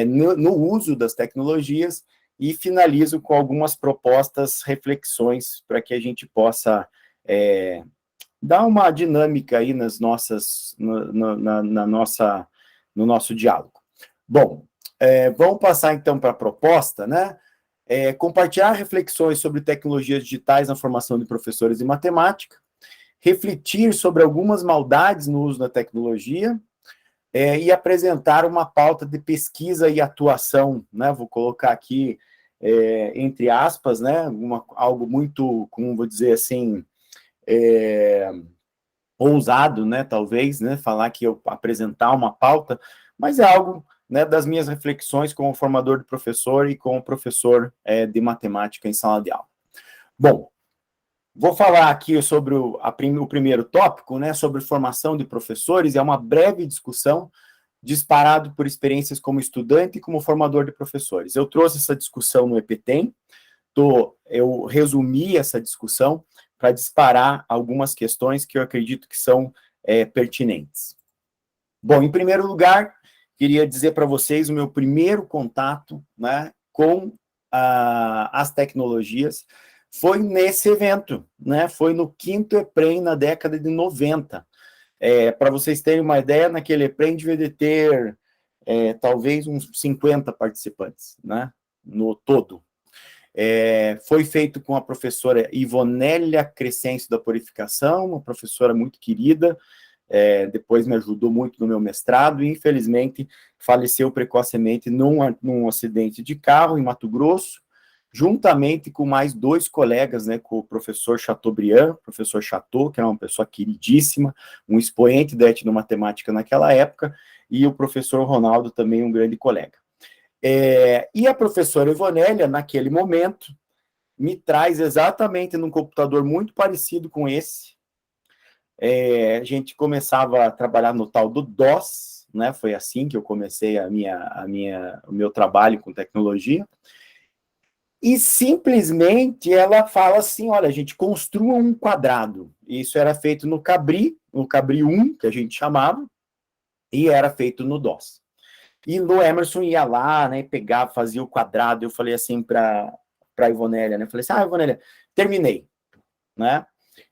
no uso das tecnologias, e finalizo com algumas propostas, reflexões, para que a gente possa dar uma dinâmica aí no nosso diálogo. Bom, vamos passar então para a proposta, né? Compartilhar reflexões sobre tecnologias digitais na formação de professores de matemática, refletir sobre algumas maldades no uso da tecnologia, e apresentar uma pauta de pesquisa e atuação, né? Vou colocar aqui entre aspas, né, algo muito, como vou dizer assim, ousado, né, talvez, né, falar que eu apresentar uma pauta, mas é algo, né, das minhas reflexões como formador de professor e como professor de matemática em sala de aula. Bom, vou falar aqui sobre o primeiro tópico, né, sobre formação de professores, é uma breve discussão disparado por experiências como estudante e como formador de professores. Eu trouxe essa discussão no EPTEM, eu resumi essa discussão para disparar algumas questões que eu acredito que são pertinentes. Bom, em primeiro lugar, queria dizer para vocês o meu primeiro contato, né, com as tecnologias foi nesse evento, né, foi no 5º EPREM na década de 90. Para vocês terem uma ideia, naquele EPREM devia de ter talvez uns 50 participantes, né, no todo. Foi feito com a professora Ivonélia Crescencio da Purificação, uma professora muito querida, depois me ajudou muito no meu mestrado, e infelizmente faleceu precocemente num acidente de carro em Mato Grosso, juntamente com mais 2 colegas, né, com o professor Chateaubriand, professor Chateau, que era uma pessoa queridíssima, um expoente da etnomatemática naquela época, e o professor Ronaldo, também um grande colega. E a professora Ivonélia, naquele momento, me traz exatamente num computador muito parecido com esse. A gente começava a trabalhar no tal do DOS, né? Foi assim que eu comecei o meu trabalho com tecnologia. E simplesmente ela fala assim: olha, a gente construa um quadrado. Isso era feito no Cabri 1, que a gente chamava, e era feito no DOS. E o Emerson ia lá, né, pegava, fazia o quadrado. Eu falei assim para a Ivonélia, né? Falei assim: Ivonélia, terminei, né?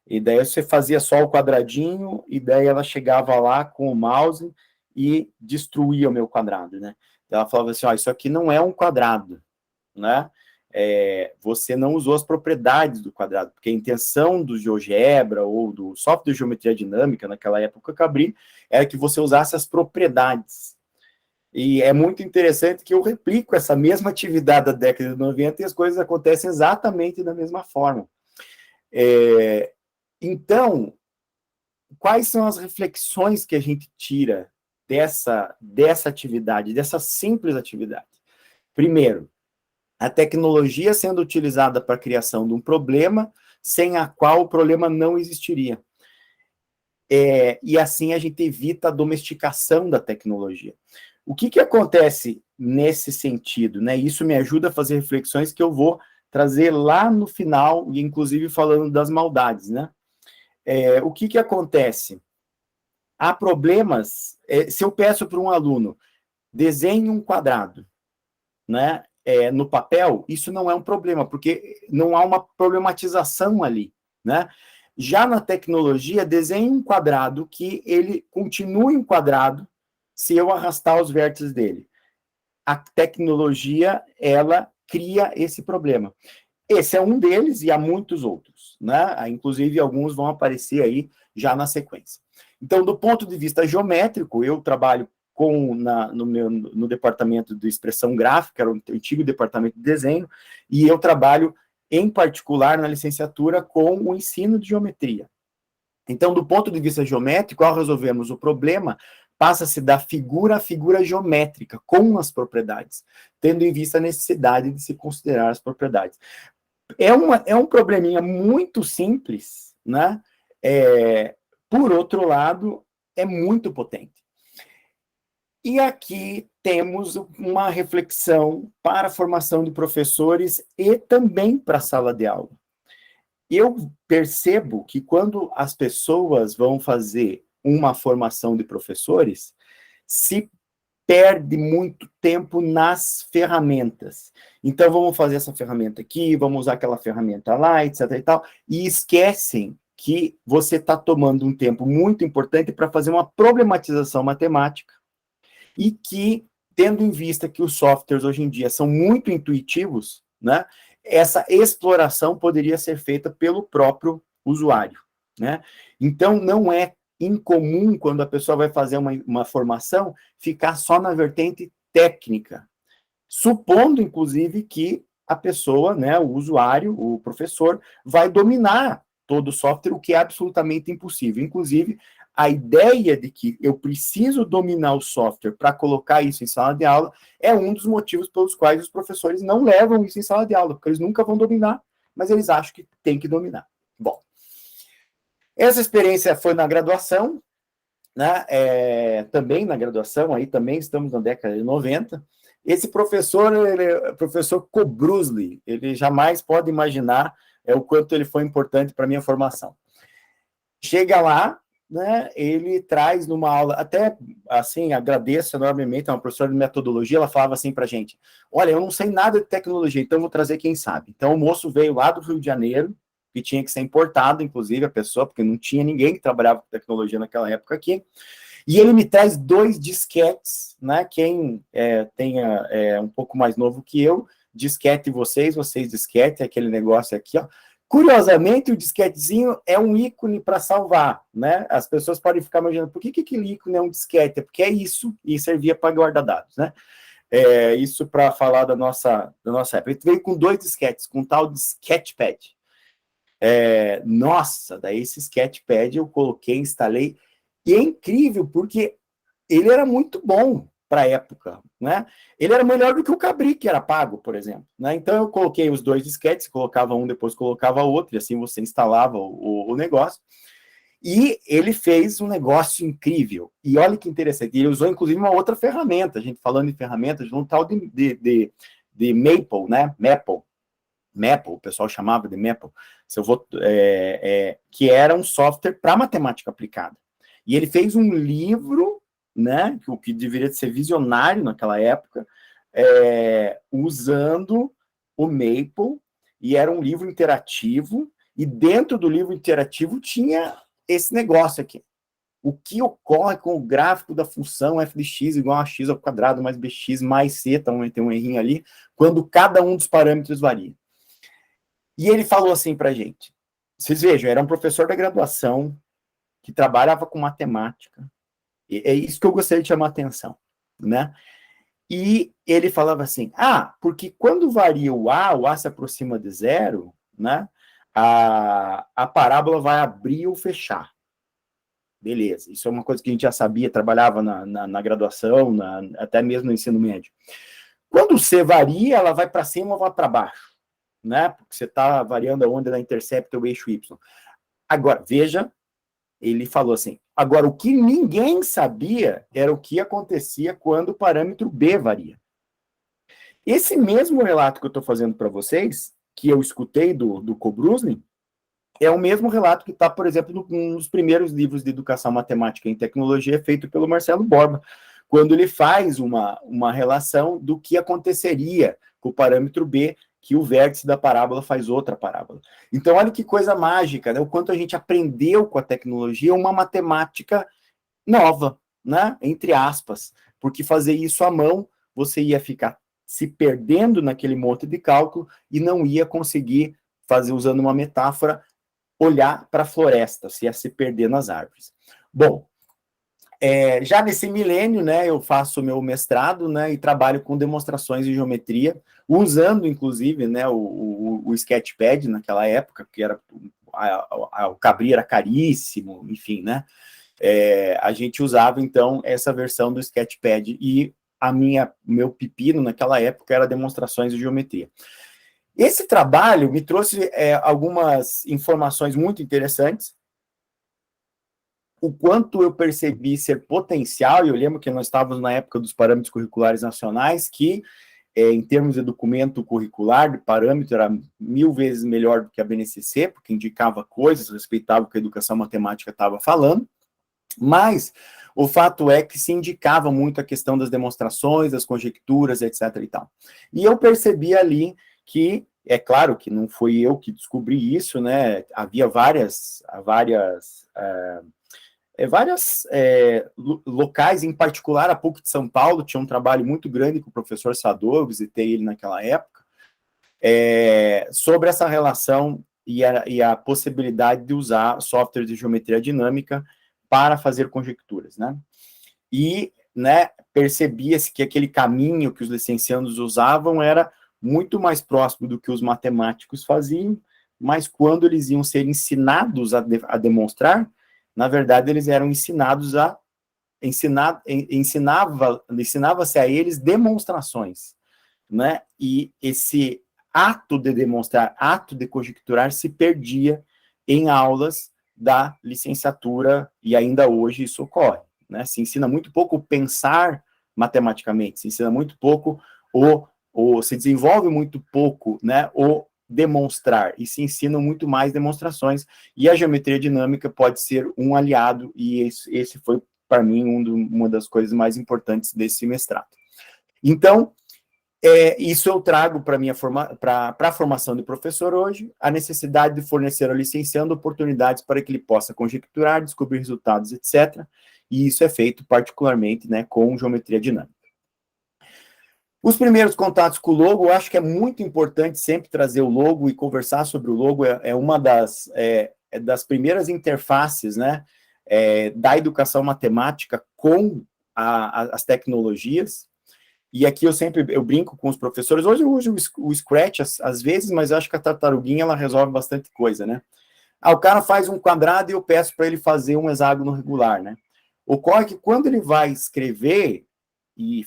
E daí você fazia só o quadradinho, e daí ela chegava lá com o mouse e destruía o meu quadrado, né? Ela falava assim: isso aqui não é um quadrado, né? Você não usou as propriedades do quadrado, porque a intenção do GeoGebra ou do software de geometria dinâmica, naquela época, Cabri, era que você usasse as propriedades. E é muito interessante que eu replico essa mesma atividade da década de 90 e as coisas acontecem exatamente da mesma forma. Então, quais são as reflexões que a gente tira dessa atividade, dessa simples atividade? Primeiro, a tecnologia sendo utilizada para a criação de um problema, sem a qual o problema não existiria. E assim a gente evita a domesticação da tecnologia. O que acontece nesse sentido, né? Isso me ajuda a fazer reflexões que eu vou trazer lá no final, e inclusive falando das maldades, né? O que acontece? Há problemas, se eu peço para um aluno, desenhe um quadrado, né? No papel, isso não é um problema, porque não há uma problematização ali, né? Já na tecnologia, desenhe um quadrado que ele continue um quadrado se eu arrastar os vértices dele. A tecnologia, ela cria esse problema. Esse é um deles e há muitos outros, né? Inclusive, alguns vão aparecer aí já na sequência. Então, do ponto de vista geométrico, eu trabalho no departamento de expressão gráfica, era o antigo departamento de desenho, e eu trabalho, em particular, na licenciatura, com o ensino de geometria. Então, do ponto de vista geométrico, ao resolvermos o problema, passa-se da figura a figura geométrica, com as propriedades, tendo em vista a necessidade de se considerar as propriedades. É um probleminha muito simples, né? Por outro lado, é muito potente. E aqui temos uma reflexão para a formação de professores e também para a sala de aula. Eu percebo que quando as pessoas vão fazer uma formação de professores, se perde muito tempo nas ferramentas. Então, vamos fazer essa ferramenta aqui, vamos usar aquela ferramenta lá, etc. e tal, e esquecem que você está tomando um tempo muito importante para fazer uma problematização matemática, e que, tendo em vista que os softwares hoje em dia são muito intuitivos, né, essa exploração poderia ser feita pelo próprio usuário, né? Então, não é incomum, quando a pessoa vai fazer uma formação, ficar só na vertente técnica, supondo, inclusive, que a pessoa, né, o usuário, o professor, vai dominar todo o software, o que é absolutamente impossível. Inclusive, a ideia de que eu preciso dominar o software para colocar isso em sala de aula é um dos motivos pelos quais os professores não levam isso em sala de aula, porque eles nunca vão dominar, mas eles acham que tem que dominar. Bom, essa experiência foi na graduação, né, também na graduação, aí também estamos na década de 90. Esse professor, o professor Kobrusli, ele jamais pode imaginar o quanto ele foi importante para a minha formação. Chega lá, né, ele traz numa aula, até assim, agradeço enormemente, é uma professora de metodologia, ela falava assim para a gente, olha, eu não sei nada de tecnologia, então vou trazer quem sabe. Então o moço veio lá do Rio de Janeiro, que tinha que ser importado, inclusive, a pessoa, porque não tinha ninguém que trabalhava com tecnologia naquela época aqui, e ele me traz 2 disquetes, né, quem tenha um pouco mais novo que eu, disquete vocês disquete, aquele negócio aqui, ó. Curiosamente, o disquetezinho é um ícone para salvar, né? As pessoas podem ficar imaginando, por que aquele ícone é um disquete? É porque é isso, e servia para guardar dados, né? Isso para falar da nossa época. Ele veio com 2 disquetes, com um tal de Sketchpad. Nossa, daí esse Sketchpad eu coloquei, instalei, e é incrível, porque ele era muito bom para a época, né? Ele era melhor do que o Cabri, que era pago, por exemplo, né? Então eu coloquei os 2 disquetes, colocava um, depois colocava outro, e assim você instalava o negócio, e ele fez um negócio incrível. E olha que interessante, ele usou inclusive uma outra ferramenta, a gente falando em ferramentas, um tal de Maple, né? Maple, o pessoal chamava de Maple, que era um software para matemática aplicada. E ele fez um livro, né, o que deveria ser visionário naquela época, usando o Maple, e era um livro interativo, e dentro do livro interativo tinha esse negócio aqui. O que ocorre com o gráfico da função f de x igual a x ao quadrado mais bx mais c, então tem um errinho ali, quando cada um dos parâmetros varia. E ele falou assim para a gente, vocês vejam, era um professor da graduação, que trabalhava com matemática, e é isso que eu gostaria de chamar a atenção, né? E ele falava assim, porque quando varia o A se aproxima de 0, né, a parábola vai abrir ou fechar. Beleza, isso é uma coisa que a gente já sabia, trabalhava na graduação, até mesmo no ensino médio. Quando o C varia, ela vai para cima ou vai para baixo, né? Porque você está variando a onda da intercepta o eixo Y. Agora, veja, ele falou assim, agora o que ninguém sabia era o que acontecia quando o parâmetro B varia. Esse mesmo relato que eu estou fazendo para vocês, que eu escutei do Kobrusli, é o mesmo relato que está, por exemplo, nos primeiros livros de educação matemática e tecnologia feito pelo Marcelo Borba, quando ele faz uma relação do que aconteceria com o parâmetro B, que o vértice da parábola faz outra parábola. Então, olha que coisa mágica, né? O quanto a gente aprendeu com a tecnologia uma matemática nova, né? Entre aspas, porque fazer isso à mão, você ia ficar se perdendo naquele monte de cálculo e não ia conseguir fazer, usando uma metáfora, olhar para a floresta, se ia se perder nas árvores. Bom, já nesse milênio, né, eu faço meu mestrado, né, e trabalho com demonstrações de geometria, usando, inclusive, né, o Sketchpad naquela época, porque o Cabri era caríssimo, enfim, né, a gente usava, então, essa versão do Sketchpad, e meu pepino naquela época era demonstrações de geometria. Esse trabalho me trouxe algumas informações muito interessantes, o quanto eu percebi ser potencial, e eu lembro que nós estávamos na época dos parâmetros curriculares nacionais, que, em termos de documento curricular, de parâmetro, era 1000 vezes melhor do que a BNCC, porque indicava coisas, respeitava o que a educação matemática estava falando, mas o fato é que se indicava muito a questão das demonstrações, das conjecturas, etc. e tal. E eu percebi ali que, é claro que não fui eu que descobri isso, né? Havia várias locais, em particular a PUC de São Paulo, tinha um trabalho muito grande com o professor Sador, eu visitei ele naquela época, sobre essa relação e a possibilidade de usar software de geometria dinâmica para fazer conjecturas, né? E, né, percebia-se que aquele caminho que os licenciados usavam era muito mais próximo do que os matemáticos faziam, mas quando eles iam ser ensinados a demonstrar, na verdade, eles eram ensinados a ensinava-se a eles demonstrações, né? E esse ato de demonstrar, ato de conjecturar, se perdia em aulas da licenciatura, e ainda hoje isso ocorre, né? Se ensina muito pouco pensar matematicamente, se ensina muito pouco se desenvolve muito pouco, né, o demonstrar, e se ensinam muito mais demonstrações, e a geometria dinâmica pode ser um aliado, e esse foi, para mim, uma das coisas mais importantes desse mestrado. Então, isso eu trago para a formação de professor hoje, a necessidade de fornecer ao licenciando oportunidades para que ele possa conjecturar, descobrir resultados, etc., e isso é feito particularmente, né, com geometria dinâmica. Os primeiros contatos com o logo, eu acho que é muito importante sempre trazer o logo e conversar sobre o logo, é uma das primeiras interfaces, né, da educação matemática com as tecnologias, e aqui eu brinco com os professores, hoje eu uso o Scratch às vezes, mas eu acho que a tartaruguinha, ela resolve bastante coisa, né? O cara faz um quadrado e eu peço para ele fazer um hexágono regular, né? Ocorre que quando ele vai escrever e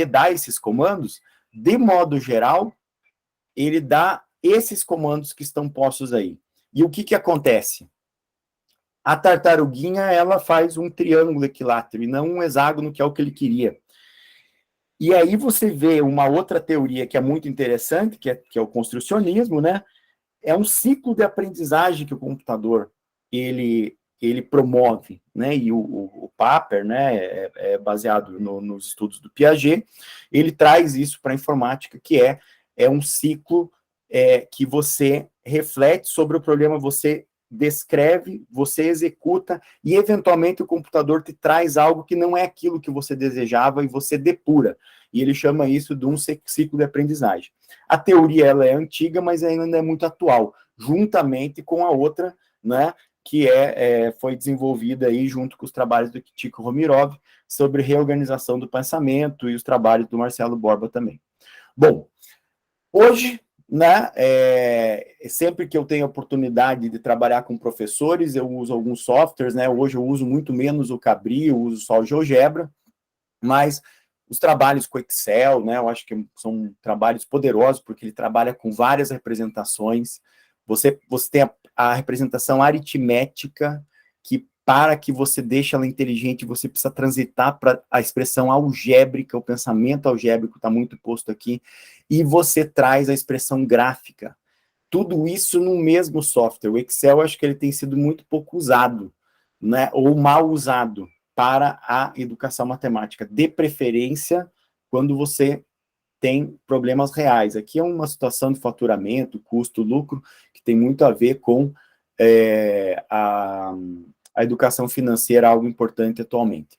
dar esses comandos, de modo geral, ele dá esses comandos que estão postos aí. E o que acontece? A tartaruguinha, ela faz um triângulo equilátero e não um hexágono, que é o que ele queria. E aí você vê uma outra teoria que é muito interessante, que é o construcionismo, né? É um ciclo de aprendizagem que o computador, ele promove, né, e o Papert, né, é baseado nos estudos do Piaget, ele traz isso para a informática, que é um ciclo que você reflete sobre o problema, você descreve, você executa, e eventualmente o computador te traz algo que não é aquilo que você desejava, e você depura, e ele chama isso de um ciclo de aprendizagem. A teoria, ela é antiga, mas ainda é muito atual, juntamente com a outra, né, que foi desenvolvida aí junto com os trabalhos do Tico Romirov, sobre reorganização do pensamento, e os trabalhos do Marcelo Borba também. Bom, hoje, né, sempre que eu tenho a oportunidade de trabalhar com professores, eu uso alguns softwares, né, hoje eu uso muito menos o Cabri, eu uso só o GeoGebra, mas os trabalhos com Excel, né, eu acho que são trabalhos poderosos, porque ele trabalha com várias representações. Você tem a representação aritmética, que para que você deixe ela inteligente, você precisa transitar para a expressão algébrica, o pensamento algébrico está muito posto aqui, e você traz a expressão gráfica. Tudo isso no mesmo software. O Excel, acho que ele tem sido muito pouco usado, né, ou mal usado para a educação matemática, de preferência quando você tem problemas reais. Aqui é uma situação de faturamento, custo, lucro, que tem muito a ver com a educação financeira, algo importante atualmente.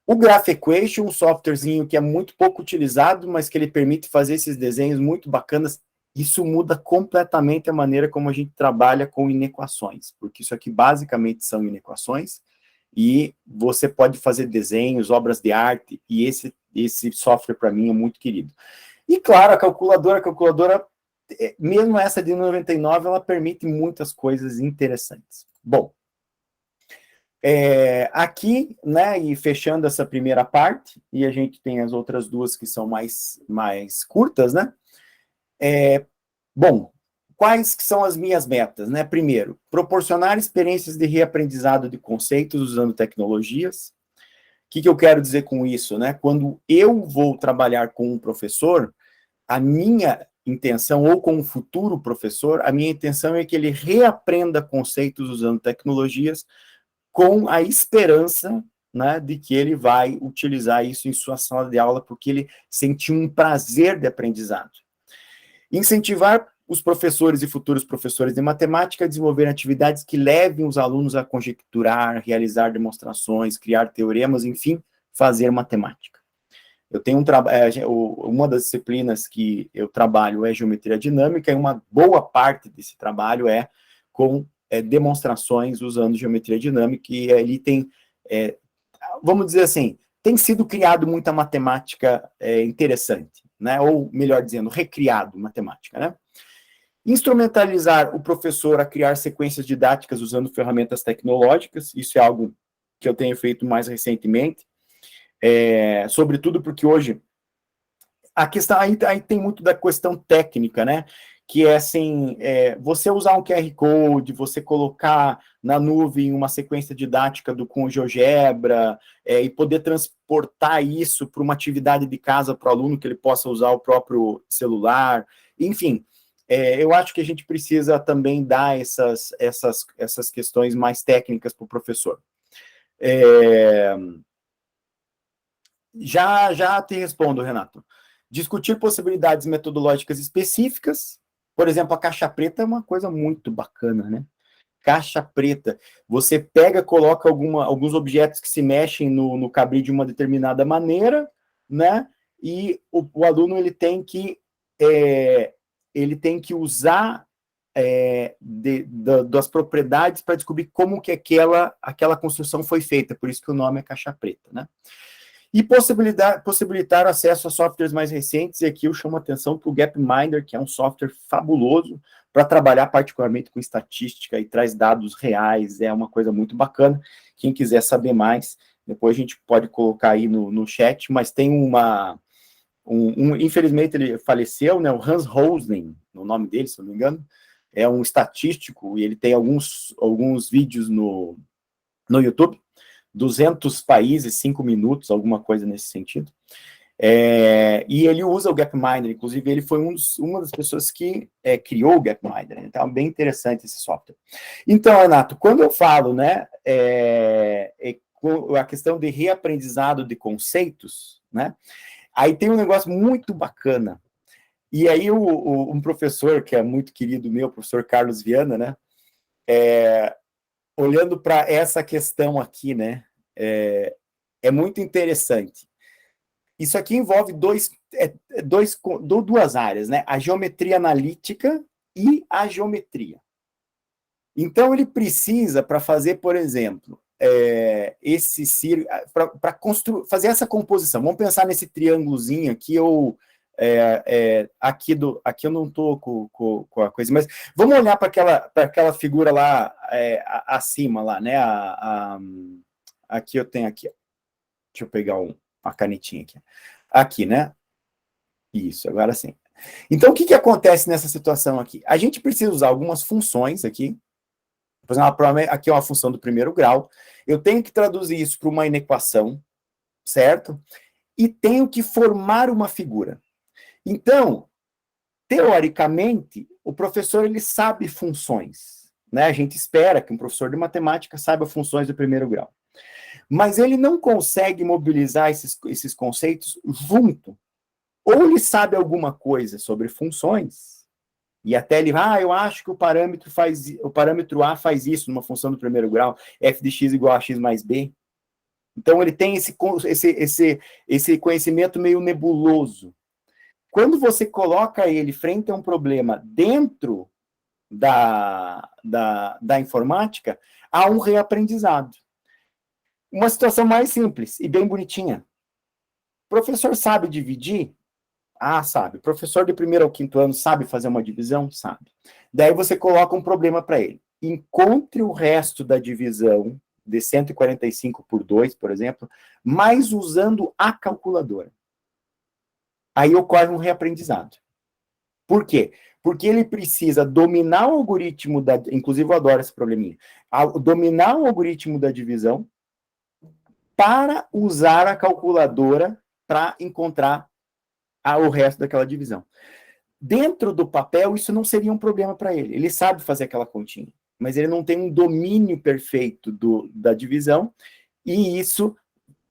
O Graph Equation, um softwarezinho que é muito pouco utilizado, mas que ele permite fazer esses desenhos muito bacanas. Isso muda completamente a maneira como a gente trabalha com inequações, porque isso aqui basicamente são inequações, e você pode fazer desenhos, obras de arte, e esse software para mim é muito querido. E claro, a calculadora, mesmo essa de 99, ela permite muitas coisas interessantes. Bom, aqui, né, e fechando essa primeira parte, e a gente tem as outras duas que são mais curtas, né? Bom, quais que são as minhas metas, né? Primeiro, proporcionar experiências de reaprendizado de conceitos usando tecnologias. O que eu quero dizer com isso, né? Quando eu vou trabalhar com um professor, a minha intenção, ou com um futuro professor, a minha intenção é que ele reaprenda conceitos usando tecnologias, com a esperança, né, de que ele vai utilizar isso em sua sala de aula, porque ele sentiu um prazer de aprendizado. Incentivar os professores e futuros professores de matemática a desenvolver atividades que levem os alunos a conjecturar, realizar demonstrações, criar teoremas, enfim, fazer matemática. Eu tenho uma das disciplinas que eu trabalho é geometria dinâmica, e uma boa parte desse trabalho é com demonstrações usando geometria dinâmica, e ali tem, vamos dizer assim, tem sido criado muita matemática interessante. né? Ou, melhor dizendo, recriado matemática, né? Instrumentalizar o professor a criar sequências didáticas usando ferramentas tecnológicas, isso é algo que eu tenho feito mais recentemente, sobretudo porque hoje a questão aí tem muito da questão técnica, né? Que é assim, você usar um QR Code, você colocar na nuvem uma sequência didática com GeoGebra, e poder transportar isso para uma atividade de casa para o aluno, que ele possa usar o próprio celular, enfim, eu acho que a gente precisa também dar essas questões mais técnicas para o professor. Já te respondo, Renato. Discutir possibilidades metodológicas específicas, por exemplo, a caixa preta é uma coisa muito bacana, né? Caixa preta, você pega, coloca alguns objetos que se mexem no cabris de uma determinada maneira, né? E o aluno ele tem que usar das propriedades para descobrir como que aquela construção foi feita, por isso que o nome é caixa preta, né? E possibilitar acesso a softwares mais recentes, e aqui eu chamo a atenção para o Gapminder, que é um software fabuloso para trabalhar particularmente com estatística e traz dados reais, é uma coisa muito bacana. Quem quiser saber mais, depois a gente pode colocar aí no chat, mas tem infelizmente ele faleceu, né, o Hans Rosling, o nome dele, se não me engano, é um estatístico, e ele tem alguns vídeos no YouTube, 200 países, 5 minutos, alguma coisa nesse sentido. E ele usa o Gapminder, inclusive ele foi uma das pessoas que criou o Gapminder, então é bem interessante esse software. Então, Renato, quando eu falo, né, a questão de reaprendizado de conceitos, né, aí tem um negócio muito bacana, e aí um professor que é muito querido meu, o professor Carlos Viana, né, olhando para essa questão aqui, né, é muito interessante. Isso aqui envolve duas áreas, né, a geometria analítica e a geometria. Então, ele precisa, para fazer, por exemplo, esse círculo, para fazer essa composição, vamos pensar nesse triângulozinho aqui, aqui eu não estou com a coisa, mas vamos olhar para aquela figura lá acima, lá, né? Aqui eu tenho aqui, ó. Deixa eu pegar uma canetinha aqui. Aqui, né? Isso, agora sim. Então, o que acontece nessa situação aqui? A gente precisa usar algumas funções aqui. Por exemplo, aqui é uma função do primeiro grau. Eu tenho que traduzir isso para uma inequação, certo? E tenho que formar uma figura. Então, teoricamente, o professor ele sabe funções, né? A gente espera que um professor de matemática saiba funções do primeiro grau. Mas ele não consegue mobilizar esses conceitos junto. Ou ele sabe alguma coisa sobre funções, e até ele, eu acho que o parâmetro A faz isso numa função do primeiro grau, f de x igual a x mais b. Então, ele tem esse conhecimento meio nebuloso. Quando você coloca ele frente a um problema dentro da informática, há um reaprendizado. Uma situação mais simples e bem bonitinha. O professor sabe dividir? Sabe. O professor de primeiro ao quinto ano sabe fazer uma divisão? Sabe. Daí você coloca um problema para ele. Encontre o resto da divisão de 145 por 2, por exemplo, mas usando a calculadora. Aí ocorre um reaprendizado. Por quê? Porque ele precisa dominar o algoritmo inclusive eu adoro esse probleminha, dominar o algoritmo da divisão para usar a calculadora para encontrar o resto daquela divisão. Dentro do papel, isso não seria um problema para ele. Ele sabe fazer aquela continha, mas ele não tem um domínio perfeito da divisão, e isso,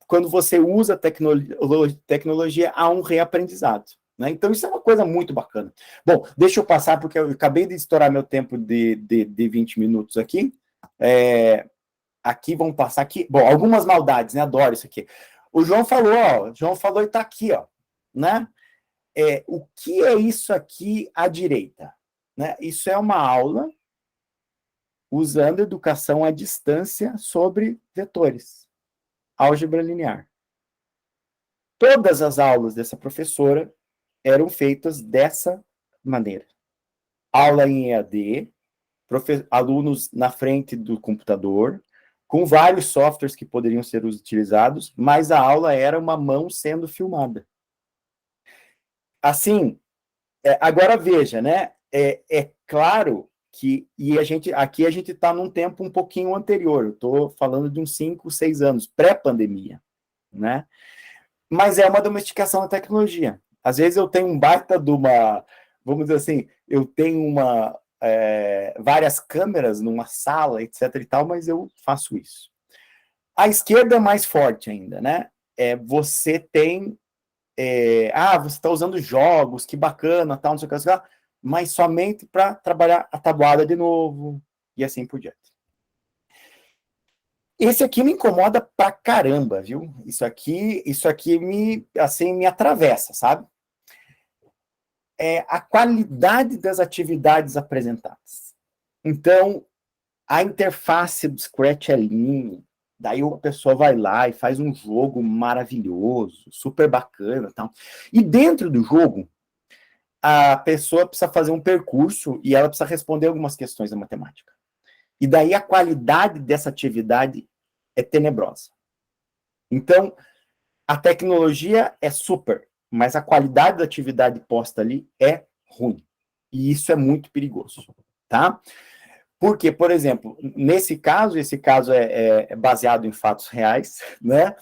quando você usa tecnologia, há um reaprendizado. Né? Então, isso é uma coisa muito bacana. Bom, deixa eu passar, porque eu acabei de estourar meu tempo de 20 minutos aqui. Aqui, vamos passar aqui. Bom, algumas maldades, né? Adoro isso aqui. O João falou e está aqui, ó, né? O que é isso aqui à direita? Né? Isso é uma aula usando educação à distância sobre vetores, álgebra linear. Todas as aulas dessa professora eram feitas dessa maneira. Aula em EAD, alunos na frente do computador, com vários softwares que poderiam ser utilizados, mas a aula era uma mão sendo filmada. Assim, agora veja, né? É claro que, aqui a gente está num tempo um pouquinho anterior, eu estou falando de uns 5, 6 anos, pré-pandemia, né? Mas é uma domesticação da tecnologia. Às vezes eu tenho um baita de uma, vamos dizer assim, eu tenho várias câmeras numa sala, etc e tal, mas eu faço isso. A esquerda é mais forte ainda, né? Você tem, você está usando jogos, que bacana, tal, não sei o que, mas somente para trabalhar a tabuada de novo, e assim por diante. Esse aqui me incomoda pra caramba, viu? Isso aqui me atravessa, sabe? A qualidade das atividades apresentadas. Então, a interface do Scratch é linda, daí a pessoa vai lá e faz um jogo maravilhoso, super bacana, tal. E dentro do jogo, a pessoa precisa fazer um percurso e ela precisa responder algumas questões da matemática. E daí a qualidade dessa atividade é tenebrosa. Então, a tecnologia é super, mas a qualidade da atividade posta ali é ruim. E isso é muito perigoso, tá? Porque, por exemplo, esse caso é baseado em fatos reais, né?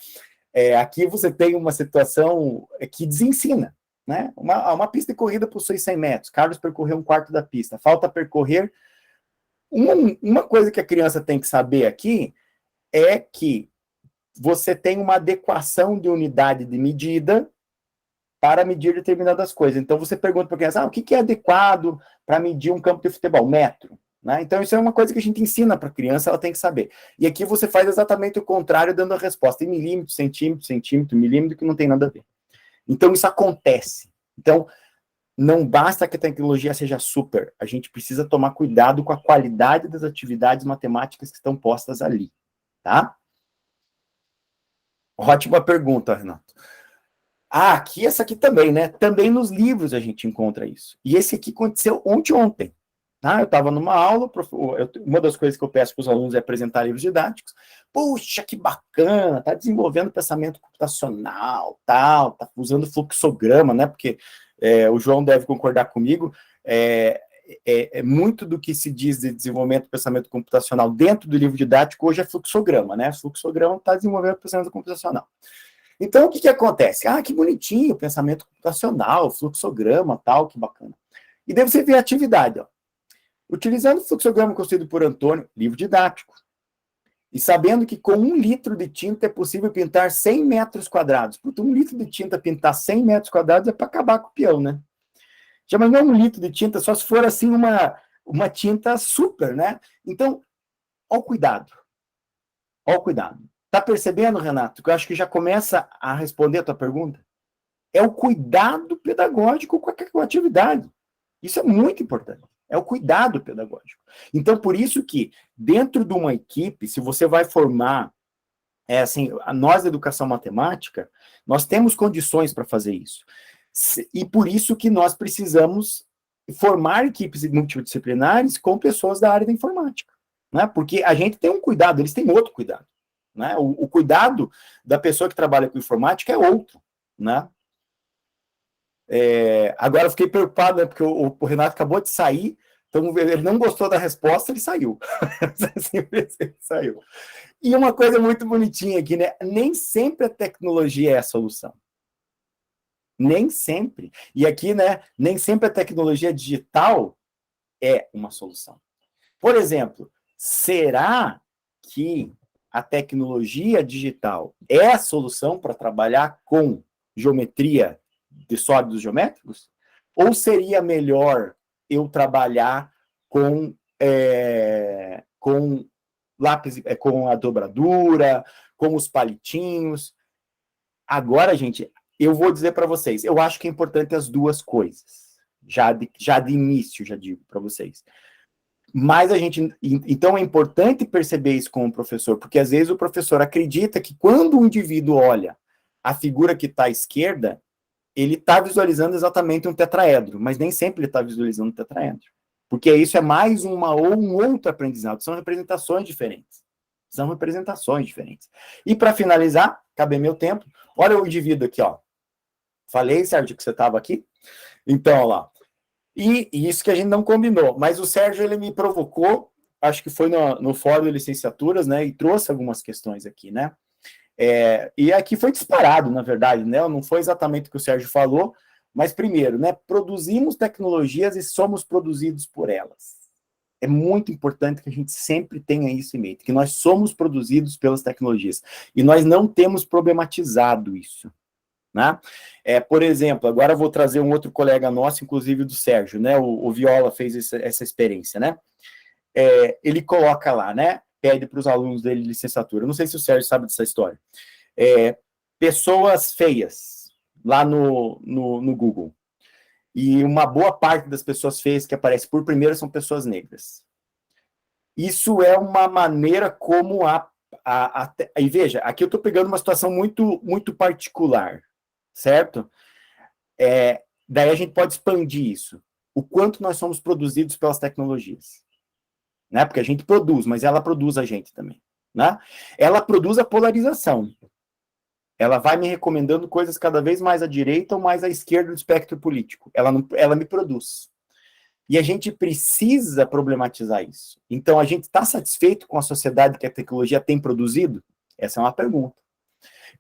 Aqui você tem uma situação que desensina, né? Uma pista de corrida possui 100 metros, Carlos percorreu um quarto da pista, falta percorrer. Uma coisa que a criança tem que saber aqui é que você tem uma adequação de unidade de medida para medir determinadas coisas. Então, você pergunta para a criança, o que é adequado para medir um campo de futebol? Metro. Né? Então, isso é uma coisa que a gente ensina para a criança, ela tem que saber. E aqui você faz exatamente o contrário, dando a resposta em milímetro, centímetro, milímetro, que não tem nada a ver. Então, isso acontece. Então, não basta que a tecnologia seja super, a gente precisa tomar cuidado com a qualidade das atividades matemáticas que estão postas ali, tá? Ótima pergunta, Renato. Aqui, essa aqui também, né? Também nos livros a gente encontra isso. E esse aqui aconteceu ontem. Tá? Eu estava numa aula, uma das coisas que eu peço para os alunos é apresentar livros didáticos. Puxa, que bacana, está desenvolvendo pensamento computacional, tal, está usando fluxograma, né? Porque o João deve concordar comigo, muito do que se diz de desenvolvimento do pensamento computacional dentro do livro didático hoje é fluxograma, né? Fluxograma está desenvolvendo o pensamento computacional. Então, o que acontece? Que bonitinho, pensamento computacional, fluxograma, tal, que bacana. E daí você vê a atividade, ó. Utilizando o fluxograma construído por Antônio, livro didático, e sabendo que com 1 litro de tinta é possível pintar 100 metros quadrados. Puta, 1 litro de tinta pintar 100 metros quadrados é para acabar com o peão, né? Já mas não é 1 litro de tinta, só se for assim uma tinta super, né? Então, ó o cuidado. Ó o cuidado. Tá percebendo, Renato, que eu acho que já começa a responder a tua pergunta? É o cuidado pedagógico com a atividade. Isso é muito importante. É o cuidado pedagógico. Então, por isso que, dentro de uma equipe, se você vai formar, nós da educação matemática, nós temos condições para fazer isso. E por isso que nós precisamos formar equipes multidisciplinares com pessoas da área da informática. Né? Porque a gente tem um cuidado, eles têm outro cuidado. Né? O cuidado da pessoa que trabalha com informática é outro. Né? Agora eu fiquei preocupado, né, porque o Renato acabou de sair, então ele não gostou da resposta, ele saiu. Ele saiu. E uma coisa muito bonitinha aqui, né? Nem sempre a tecnologia é a solução. Nem sempre. E aqui, né, nem sempre a tecnologia digital é uma solução. Por exemplo, será que a tecnologia digital é a solução para trabalhar com geometria de sólidos geométricos? Ou seria melhor eu trabalhar com lápis, com a dobradura, com os palitinhos? Agora, gente, eu vou dizer para vocês, eu acho que é importante as duas coisas. Já de início, já digo para vocês. Mas então é importante perceber isso com o professor, porque às vezes o professor acredita que quando o indivíduo olha a figura que está à esquerda, ele está visualizando exatamente um tetraedro, mas nem sempre ele está visualizando um tetraedro. Porque isso é mais uma ou um outro aprendizado, são representações diferentes. São representações diferentes. E para finalizar, acabei meu tempo, olha o indivíduo aqui, ó. Falei, Sérgio, que você estava aqui? Então, ó lá. E isso que a gente não combinou, mas o Sérgio, ele me provocou, acho que foi no fórum de licenciaturas, né, e trouxe algumas questões aqui, né? E aqui foi disparado, na verdade, né? Não foi exatamente o que o Sérgio falou, mas primeiro, né? Produzimos tecnologias e somos produzidos por elas. É muito importante que a gente sempre tenha isso em mente, que nós somos produzidos pelas tecnologias e nós não temos problematizado isso, né? Por exemplo, agora eu vou trazer um outro colega nosso, inclusive do Sérgio, né? O Viola fez essa experiência, né? Ele coloca lá, né? Pede para os alunos dele de licenciatura. Eu não sei se o Sérgio sabe dessa história. Pessoas feias, lá no Google. E uma boa parte das pessoas feias que aparecem por primeiro são pessoas negras. Isso é uma maneira como e veja, aqui eu estou pegando uma situação muito, muito particular, certo? Daí a gente pode expandir isso. O quanto nós somos produzidos pelas tecnologias. Né? Porque a gente produz, mas ela produz a gente também. Né? Ela produz a polarização. Ela vai me recomendando coisas cada vez mais à direita ou mais à esquerda do espectro político. Ela me produz. E a gente precisa problematizar isso. Então, a gente está satisfeito com a sociedade que a tecnologia tem produzido? Essa é uma pergunta.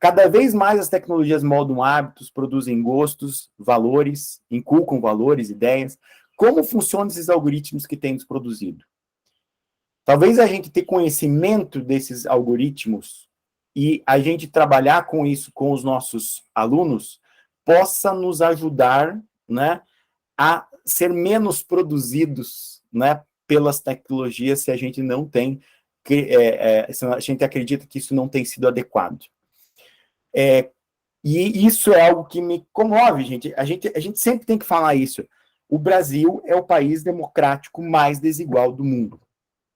Cada vez mais as tecnologias moldam hábitos, produzem gostos, valores, inculcam valores, ideias. Como funcionam esses algoritmos que têm nos produzido? Talvez a gente ter conhecimento desses algoritmos e a gente trabalhar com isso com os nossos alunos possa nos ajudar, né, a ser menos produzidos, né, pelas tecnologias se a gente não tem, se a gente acredita que isso não tem sido adequado. E isso é algo que me comove, gente. A gente sempre tem que falar isso. O Brasil é o país democrático mais desigual do mundo.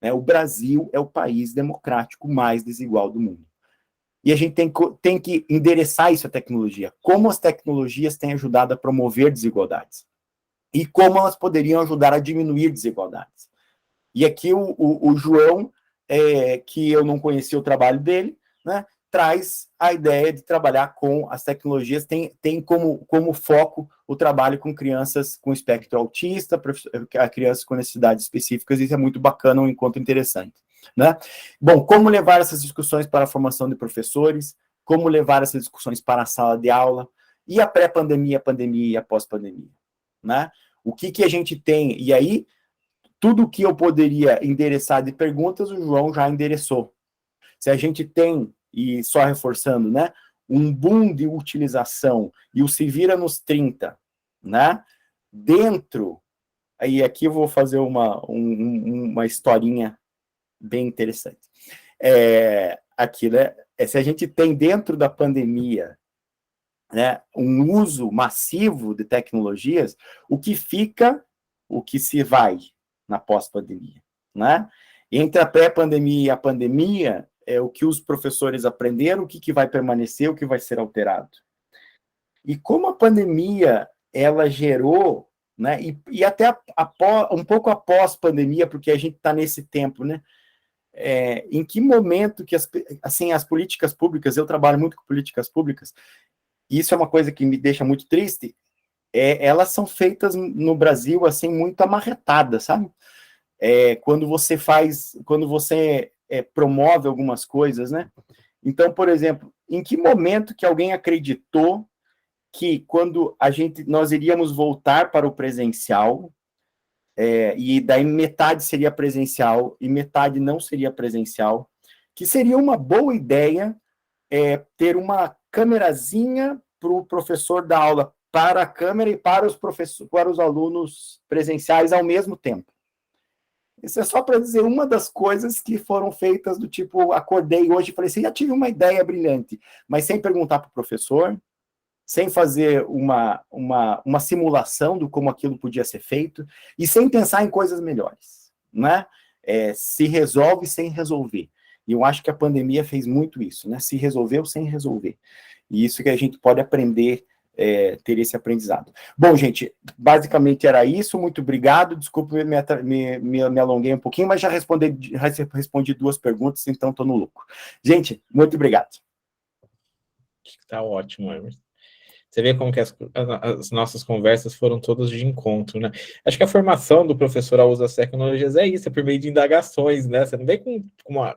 Né? O Brasil é o país democrático mais desigual do mundo. E a gente tem que endereçar isso à tecnologia. Como as tecnologias têm ajudado a promover desigualdades. E como elas poderiam ajudar a diminuir desigualdades. E aqui o João, que eu não conhecia o trabalho dele, né, traz a ideia de trabalhar com as tecnologias, tem como foco o trabalho com crianças com espectro autista, crianças com necessidades específicas, isso é muito bacana, um encontro interessante. Né? Bom, como levar essas discussões para a formação de professores, como levar essas discussões para a sala de aula, e a pré-pandemia, a pandemia e a pós-pandemia. Né? O que a gente tem, e aí, tudo que eu poderia endereçar de perguntas, o João já endereçou. Se a gente tem, e só reforçando, né, um boom de utilização, e o se vira nos 30, né, dentro, aí aqui eu vou fazer uma historinha bem interessante. Aqui, né, se a gente tem dentro da pandemia, né, um uso massivo de tecnologias, o que se vai na pós-pandemia, né? Entre a pré-pandemia e a pandemia, o que os professores aprenderam, o que vai permanecer, o que vai ser alterado. E como a pandemia, ela gerou, né, e até um pouco após pandemia, porque a gente está nesse tempo, né, em que momento que as políticas públicas, eu trabalho muito com políticas públicas, e isso é uma coisa que me deixa muito triste, elas são feitas no Brasil, assim, muito amarretadas, sabe? Quando você promove algumas coisas, né? Então, por exemplo, em que momento que alguém acreditou que quando nós iríamos voltar para o presencial, e daí metade seria presencial e metade não seria presencial, que seria uma boa ideia ter uma câmerazinha para o professor dar aula para a câmera e para os alunos presenciais ao mesmo tempo. Isso é só para dizer uma das coisas que foram feitas do tipo, acordei hoje e falei assim, já tive uma ideia brilhante, mas sem perguntar para o professor, sem fazer uma simulação de como aquilo podia ser feito, e sem pensar em coisas melhores, né? Se resolve sem resolver. E eu acho que a pandemia fez muito isso, né? Se resolveu sem resolver. E isso que a gente pode aprender ter esse aprendizado. Bom, gente, basicamente era isso. Muito obrigado. Desculpe, me alonguei um pouquinho, mas já respondi 2 perguntas, então estou no lucro. Gente, muito obrigado. Tá ótimo, Emerson. Você vê como que as nossas conversas foram todas de encontro, né? Acho que a formação do professor ao uso das tecnologias é isso, é por meio de indagações, né? Você não vem com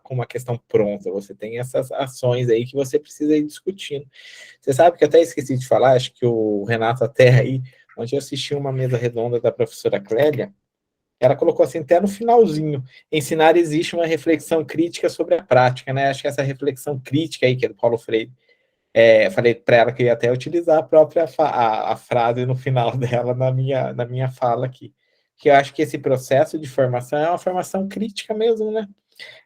uma questão pronta, você tem essas ações aí que você precisa ir discutindo. Você sabe que eu até esqueci de falar, acho que o Renato até aí, onde eu assisti uma mesa redonda da professora Clélia, ela colocou assim, até no finalzinho, ensinar existe uma reflexão crítica sobre a prática, né? Acho que essa reflexão crítica aí, que é do Paulo Freire, falei para ela que ia até utilizar a própria a frase no final dela na minha fala aqui, que eu acho que esse processo de formação é uma formação crítica mesmo, né?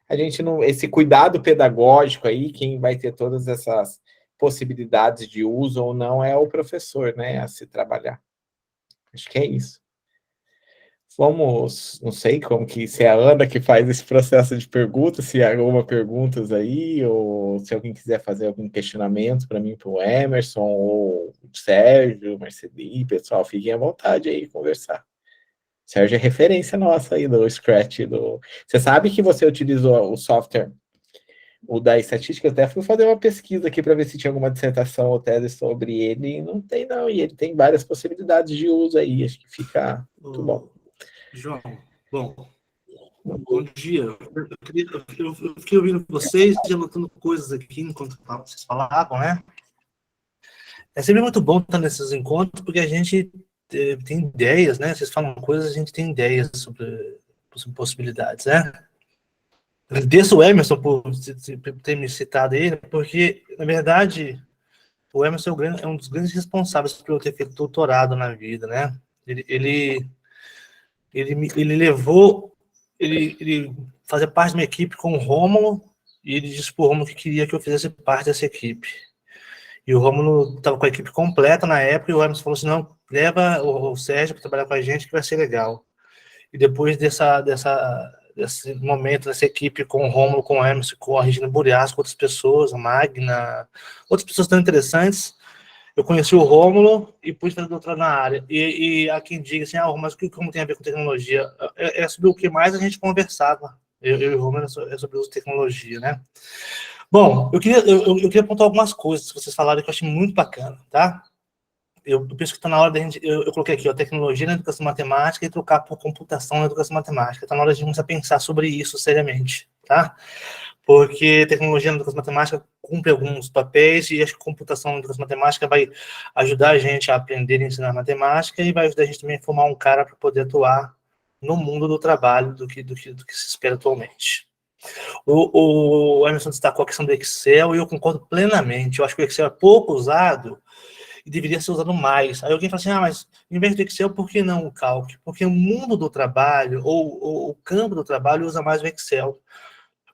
A gente não, esse cuidado pedagógico aí, quem vai ter todas essas possibilidades de uso ou não é o professor, né, a se trabalhar. Acho que é isso. Vamos, não sei como que, se é a Ana que faz esse processo de perguntas, se há alguma perguntas aí, ou se alguém quiser fazer algum questionamento para mim, para o Emerson, ou o Sérgio, Marceli, pessoal, fiquem à vontade aí conversar. Sérgio é referência nossa aí do Scratch. Você sabe que você utilizou o software, o da estatística, até fui fazer uma pesquisa aqui para ver se tinha alguma dissertação ou tese sobre ele, e não tem não, e ele tem várias possibilidades de uso aí, acho que fica muito bom. João, bom dia. Eu fiquei ouvindo vocês e anotando coisas aqui enquanto vocês falavam, né? É sempre muito bom estar nesses encontros, porque a gente tem ideias, né? Vocês falam coisas, a gente tem ideias sobre possibilidades, né? Agradeço o Emerson por ter me citado ele, porque, na verdade, o Emerson é um dos grandes responsáveis por eu ter feito doutorado na vida, né? Ele levou, ele fazia parte de uma equipe com o Rômulo, e ele disse para o Rômulo que queria que eu fizesse parte dessa equipe. E o Rômulo estava com a equipe completa na época, e o Emerson falou assim, não, leva o Sérgio para trabalhar com a gente, que vai ser legal. E depois desse momento, dessa equipe com o Rômulo, com o Emerson, com a Regina Burias, com outras pessoas, a Magna, outras pessoas tão interessantes, eu conheci o Rômulo e pude fazer doutorado na área. E há quem diga assim, mas como tem a ver com tecnologia? É sobre o que mais a gente conversava. Eu e o Rômulo é sobre o uso de tecnologia, né? Bom, eu queria apontar algumas coisas que vocês falaram que eu achei muito bacana, tá? Eu penso que está na hora da gente... Eu coloquei aqui, ó, tecnologia na educação matemática e trocar por computação na educação matemática. Está na hora de a gente começar a pensar sobre isso seriamente, tá? Porque tecnologia na educação matemática cumpre alguns papéis e acho que computação na educação matemática vai ajudar a gente a aprender e ensinar matemática e vai ajudar a gente também a formar um cara para poder atuar no mundo do trabalho do que se espera atualmente. O Emerson destacou a questão do Excel e eu concordo plenamente. Eu acho que o Excel é pouco usado e deveria ser usado mais. Aí alguém fala assim, mas em vez do Excel, por que não o Calc? Porque o mundo do trabalho, ou o campo do trabalho, usa mais o Excel.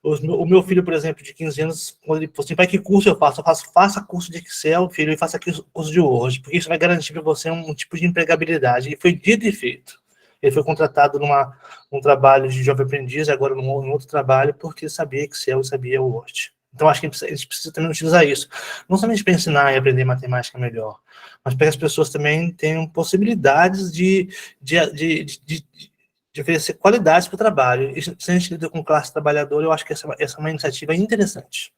O meu filho, por exemplo, de 15 anos, quando ele falou assim, pai, que curso eu faço? Faça curso de Excel, filho, e faça curso de Word, porque isso vai garantir para você um tipo de empregabilidade. E foi dito e feito. Ele foi contratado num trabalho de jovem aprendiz, agora num outro trabalho, porque sabia Excel e sabia Word. Então, acho que a gente precisa também utilizar isso. Não somente para ensinar e aprender matemática melhor, mas para que as pessoas também tenham possibilidades de oferecer qualidades para o trabalho. E, se a gente lida com classe trabalhadora, eu acho que essa é uma iniciativa interessante.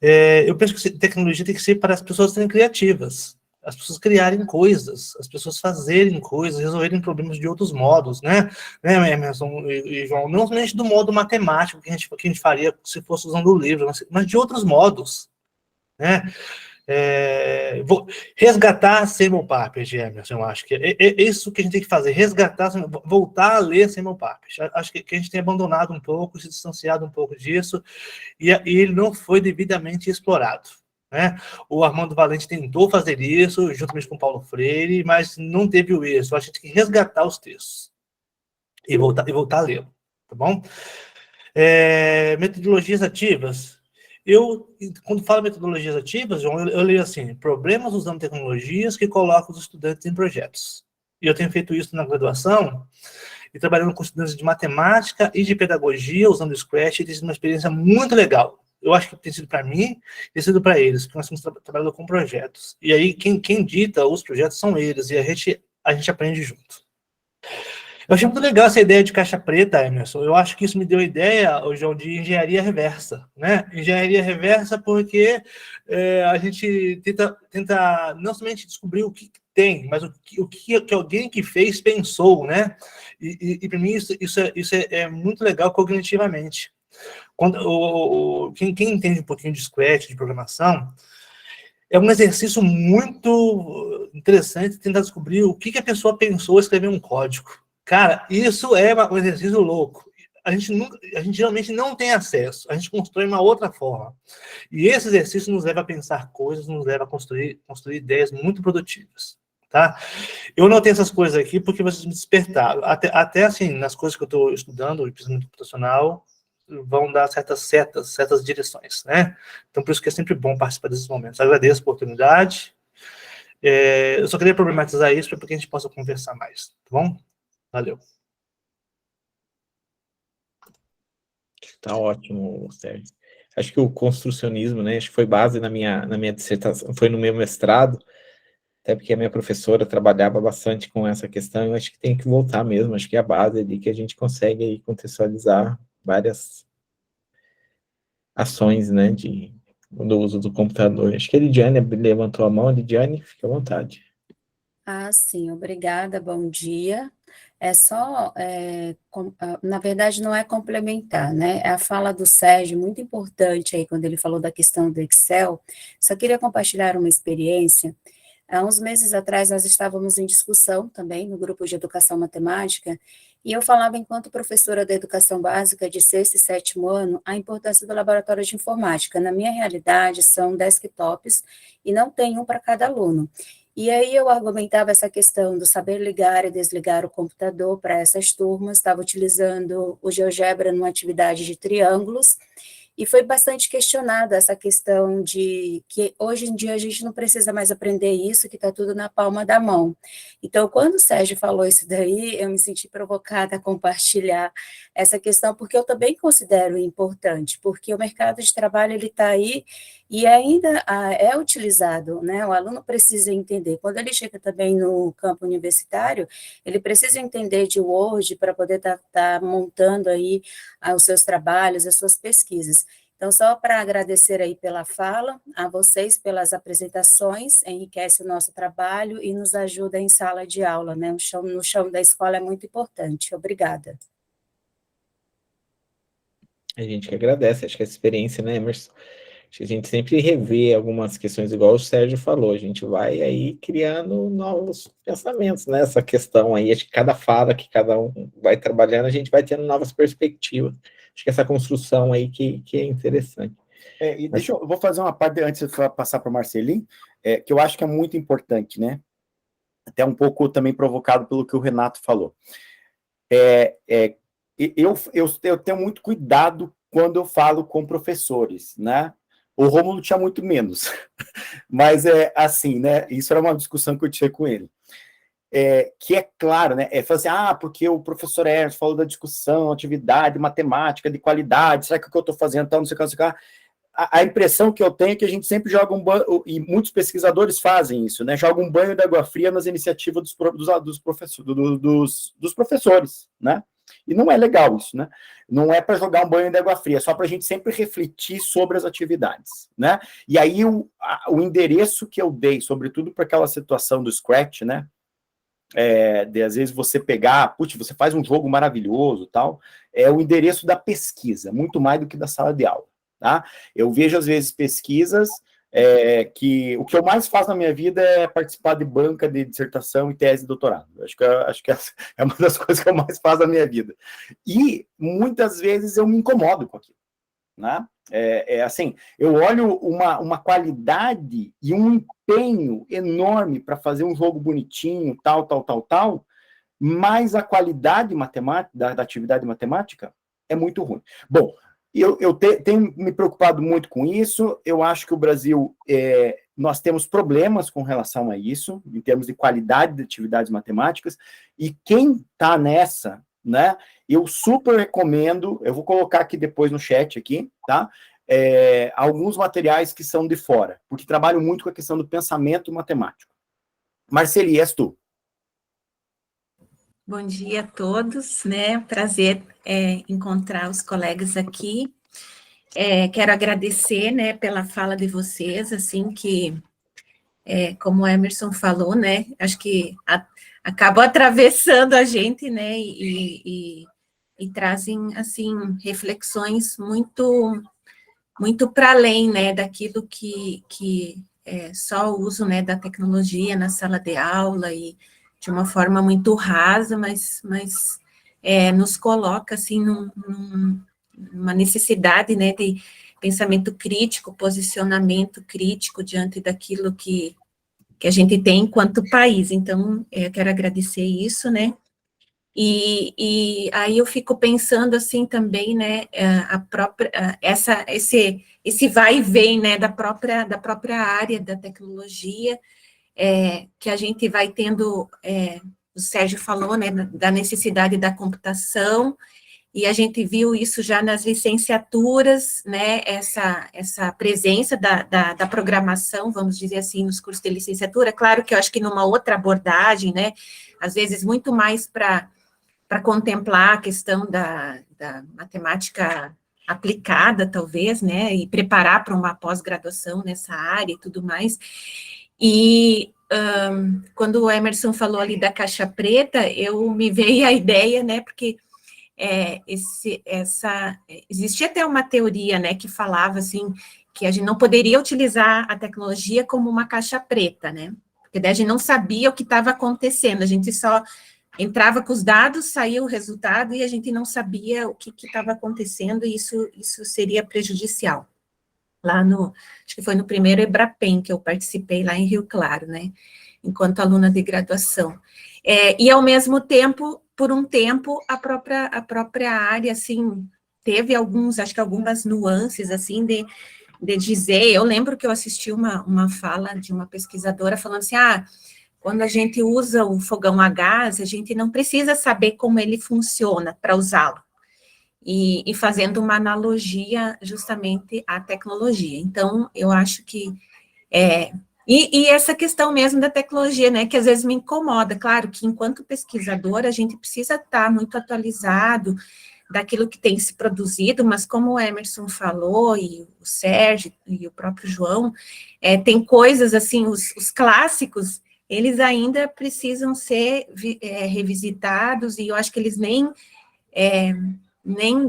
Eu penso que tecnologia tem que ser para as pessoas serem criativas, as pessoas criarem coisas, as pessoas fazerem coisas, resolverem problemas de outros modos, né, Emerson e João? Não somente do modo matemático que a gente faria se fosse usando o livro, mas de outros modos, né? Vou resgatar Seymour Papert, Emerson, eu acho que é isso que a gente tem que fazer, resgatar, voltar a ler Seymour Papert. Acho que a gente tem abandonado um pouco, se distanciado um pouco disso, e ele não foi devidamente explorado, né? O Armando Valente tentou fazer isso, juntamente com Paulo Freire, mas não teve o êxito. A gente tem que resgatar os textos e voltar a lê-lo, tá bom? Metodologias ativas. Quando falo metodologias ativas, João, eu leio assim, problemas usando tecnologias que colocam os estudantes em projetos. E eu tenho feito isso na graduação, e trabalhando com estudantes de matemática e de pedagogia, usando o Scratch, e tem sido uma experiência muito legal. eu acho que tem sido para mim, tem sido para eles, porque nós estamos trabalhando com projetos. E aí, quem dita os projetos são eles, e a gente aprende junto. Eu achei muito legal essa ideia de caixa preta, Emerson. Eu acho que isso me deu a ideia, João, de engenharia reversa, né? Engenharia reversa porque a gente tenta não somente descobrir o que tem, mas o que alguém que fez pensou, né? E para mim isso é muito legal cognitivamente. Quem entende um pouquinho de Scratch, de programação, é um exercício muito interessante tentar descobrir o que a pessoa pensou ao escrever um código. Cara, isso é um exercício louco. A gente geralmente não tem acesso, a gente constrói uma outra forma. E esse exercício nos leva a pensar coisas, nos leva a construir ideias muito produtivas. Tá? Eu não tenho essas coisas aqui porque vocês me despertaram. Até assim, nas coisas que eu estou estudando, o pensamento computacional, vão dar certas direções, né? Então, por isso que é sempre bom participar desses momentos. Agradeço a oportunidade. Eu só queria problematizar isso para que a gente possa conversar mais, tá bom? Valeu. Tá ótimo, Sérgio. Acho que o construcionismo, né, acho que foi base na minha dissertação, foi no meu mestrado, até porque a minha professora trabalhava bastante com essa questão, eu acho que tem que voltar mesmo, acho que é a base ali que a gente consegue aí contextualizar várias ações, né, do uso do computador. Acho que a Lidiane levantou a mão. Lidiane, fica à vontade. Sim, obrigada, bom dia. É só, na verdade, não é complementar, né? É a fala do Sérgio, muito importante aí, quando ele falou da questão do Excel. Só queria compartilhar uma experiência. Há uns meses atrás, nós estávamos em discussão também no grupo de educação matemática, e eu falava, enquanto professora da educação básica de 6º e 7º ano, a importância do laboratório de informática. Na minha realidade, são desktops e não tem um para cada aluno. E aí eu argumentava essa questão do saber ligar e desligar o computador para essas turmas, estava utilizando o GeoGebra numa atividade de triângulos, e foi bastante questionada essa questão de que hoje em dia a gente não precisa mais aprender isso, que está tudo na palma da mão. Então, quando o Sérgio falou isso daí, eu me senti provocada a compartilhar essa questão, porque eu também considero importante, porque o mercado de trabalho ele está aí e ainda é utilizado, né? O aluno precisa entender. Quando ele chega também no campo universitário, ele precisa entender de Word para poder estar montando aí os seus trabalhos, as suas pesquisas. Então, só para agradecer aí pela fala, a vocês pelas apresentações, enriquece o nosso trabalho e nos ajuda em sala de aula, né? No chão da escola é muito importante. Obrigada. A gente que agradece, acho que a experiência, né, Emerson? Acho que a gente sempre revê algumas questões, igual o Sérgio falou, a gente vai aí criando novos pensamentos nessa questão aí, acho que cada fala que cada um vai trabalhando, a gente vai tendo novas perspectivas. Acho que essa construção aí que é interessante. E eu vou fazer uma parte, antes de passar para o Marcelinho, que eu acho que é muito importante, né? Até um pouco também provocado pelo que o Renato falou. Eu tenho muito cuidado quando eu falo com professores, né? O Rômulo tinha muito menos, mas é assim, né? Isso era uma discussão que eu tinha com ele. Que é claro, né? Falar assim, porque o professor Ernst falou da discussão, atividade, matemática, de qualidade, será que o que eu estou fazendo tal, não sei o que, não sei o que. A impressão que eu tenho é que a gente sempre joga um banho, e muitos pesquisadores fazem isso, né? Joga um banho de água fria nas iniciativas dos professores, né? E não é legal isso, né? Não é para jogar um banho de água fria, é só para a gente sempre refletir sobre as atividades, né? E aí o endereço que eu dei, sobretudo para aquela situação do Scratch, né? De às vezes você pegar, você faz um jogo maravilhoso, tal, é o endereço da pesquisa, muito mais do que da sala de aula, tá? Eu vejo às vezes pesquisas que o que eu mais faço na minha vida é participar de banca de dissertação e tese de doutorado. Acho que é uma das coisas que eu mais faço na minha vida. E muitas vezes eu me incomodo com aquilo, né? Assim, eu olho uma qualidade e um empenho enorme para fazer um jogo bonitinho, tal, mas a qualidade matemática, da atividade matemática é muito ruim. Bom, eu tenho me preocupado muito com isso, eu acho que o Brasil, nós temos problemas com relação a isso, em termos de qualidade de atividades matemáticas, e quem está nessa, né, eu super recomendo, eu vou colocar aqui depois no chat aqui, tá? alguns materiais que são de fora, porque trabalho muito com a questão do pensamento matemático. Marceli, és tu. Bom dia a todos, né? Prazer encontrar os colegas aqui. Quero agradecer, né, pela fala de vocês, assim, que, como o Emerson falou, né, acho que acabam atravessando a gente, né, e trazem, assim, reflexões muito para além, né, daquilo que é só o uso, né, da tecnologia na sala de aula e de uma forma muito rasa, mas nos coloca, assim, numa necessidade, né, de pensamento crítico, posicionamento crítico diante daquilo que a gente tem enquanto país. Então, eu quero agradecer isso, né, e aí eu fico pensando, assim, também, né, a própria, esse vai e vem, né, da própria área da tecnologia, que a gente vai tendo, o Sérgio falou, né, da necessidade da computação, e a gente viu isso já nas licenciaturas, né, essa presença da programação, vamos dizer assim, nos cursos de licenciatura. Claro que eu acho que numa outra abordagem, né, às vezes muito mais para contemplar a questão da matemática aplicada, talvez, né, e preparar para uma pós-graduação nessa área e tudo mais. E quando o Emerson falou ali da caixa preta, me veio a ideia, né, porque existia até uma teoria, né, que falava, assim, que a gente não poderia utilizar a tecnologia como uma caixa preta, né, porque daí a gente não sabia o que estava acontecendo, a gente só entrava com os dados, saía o resultado e a gente não sabia o que estava acontecendo, e isso seria prejudicial. Lá acho que foi no primeiro EBRAPEN que eu participei lá em Rio Claro, né, enquanto aluna de graduação. E ao mesmo tempo, por um tempo, a própria área, assim, teve acho que algumas nuances, assim, de dizer, eu lembro que eu assisti uma fala de uma pesquisadora falando assim, quando a gente usa o fogão a gás, a gente não precisa saber como ele funciona para usá-lo. E fazendo uma analogia justamente à tecnologia. Então, eu acho que... E essa questão mesmo da tecnologia, né, que às vezes me incomoda. Claro que, enquanto pesquisador, a gente precisa estar muito atualizado daquilo que tem se produzido, mas como o Emerson falou, e o Sérgio, e o próprio João, tem coisas, assim, os clássicos, eles ainda precisam ser revisitados, e eu acho que eles nem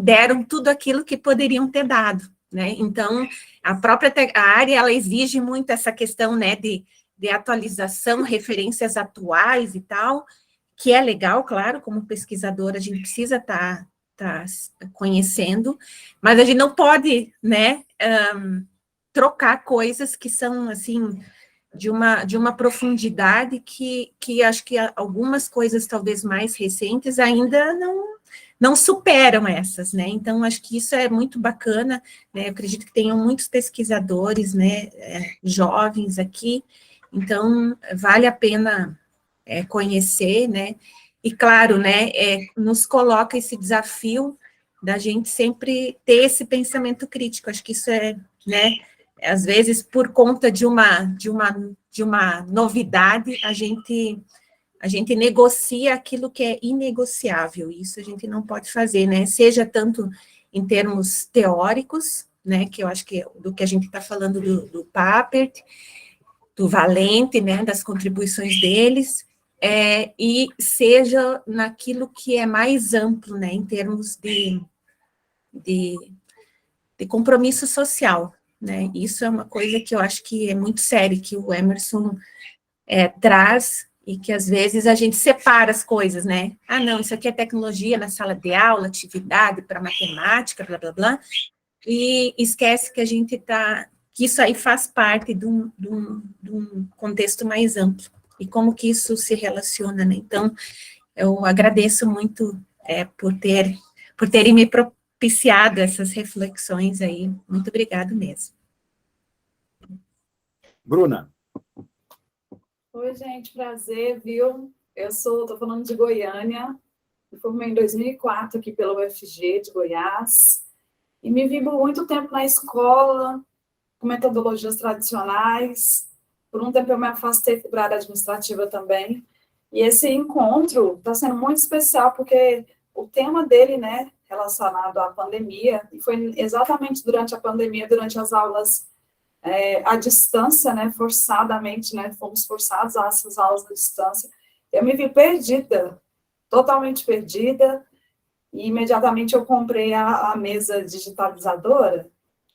deram tudo aquilo que poderiam ter dado, né? Então, a própria área, ela exige muito essa questão, né, de atualização, referências atuais e tal, que é legal, claro, como pesquisadora, a gente precisa estar conhecendo, mas a gente não pode, né, trocar coisas que são, assim, de uma profundidade que acho que algumas coisas talvez mais recentes ainda não superam essas, né, então acho que isso é muito bacana, né, eu acredito que tenham muitos pesquisadores, né, jovens aqui, então vale a pena conhecer, né, e claro, né, nos coloca esse desafio da gente sempre ter esse pensamento crítico, acho que isso né, às vezes, por conta de uma novidade, a gente negocia aquilo que é inegociável, isso a gente não pode fazer, né, seja tanto em termos teóricos, né, que eu acho que do que a gente está falando do Papert, do Valente, né, das contribuições deles, e seja naquilo que é mais amplo, né, em termos de compromisso social, né, isso é uma coisa que eu acho que é muito sério, que o Emerson traz, e que às vezes a gente separa as coisas, né, não, isso aqui é tecnologia na sala de aula, atividade para matemática, blá, blá, blá, e esquece que a gente que isso aí faz parte de um contexto mais amplo, e como que isso se relaciona, né, então, eu agradeço muito por terem me propiciado essas reflexões aí, muito obrigado mesmo. Bruna. Oi, gente, prazer, viu? Eu estou falando de Goiânia, me formei em 2004 aqui pela UFG de Goiás, e me vi por muito tempo na escola, com metodologias tradicionais. Por um tempo eu me afastei para a área administrativa também. E esse encontro está sendo muito especial, porque o tema dele, né, relacionado à pandemia, e foi exatamente durante a pandemia, durante as aulas à distância, né, forçadamente, né, fomos forçados a essas aulas à distância. Eu me vi perdida, totalmente perdida, e imediatamente eu comprei a mesa digitalizadora,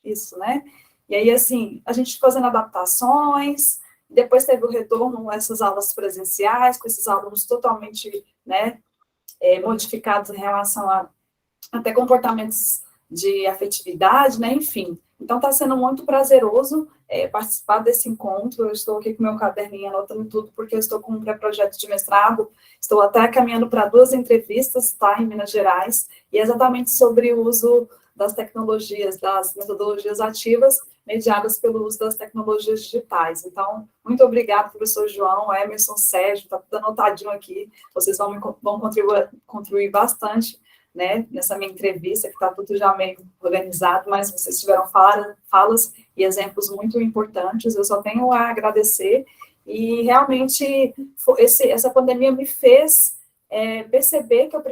isso, né? E aí, assim, a gente fazendo adaptações, depois teve o retorno a essas aulas presenciais, com esses alunos totalmente, né, modificados em relação a até comportamentos de afetividade, né, enfim. Então, está sendo muito prazeroso participar desse encontro. Eu estou aqui com meu caderninho anotando tudo, porque eu estou com um pré-projeto de mestrado, estou até caminhando para 2 entrevistas, tá, em Minas Gerais, e é exatamente sobre o uso das tecnologias, das metodologias ativas, mediadas pelo uso das tecnologias digitais. Então, muito obrigada, professor João, Emerson, Sérgio, está tudo anotadinho aqui, vocês vão contribuir bastante, né, nessa minha entrevista, que está tudo já meio organizado, mas vocês tiveram falas e exemplos muito importantes, eu só tenho a agradecer, e realmente essa pandemia me fez perceber que eu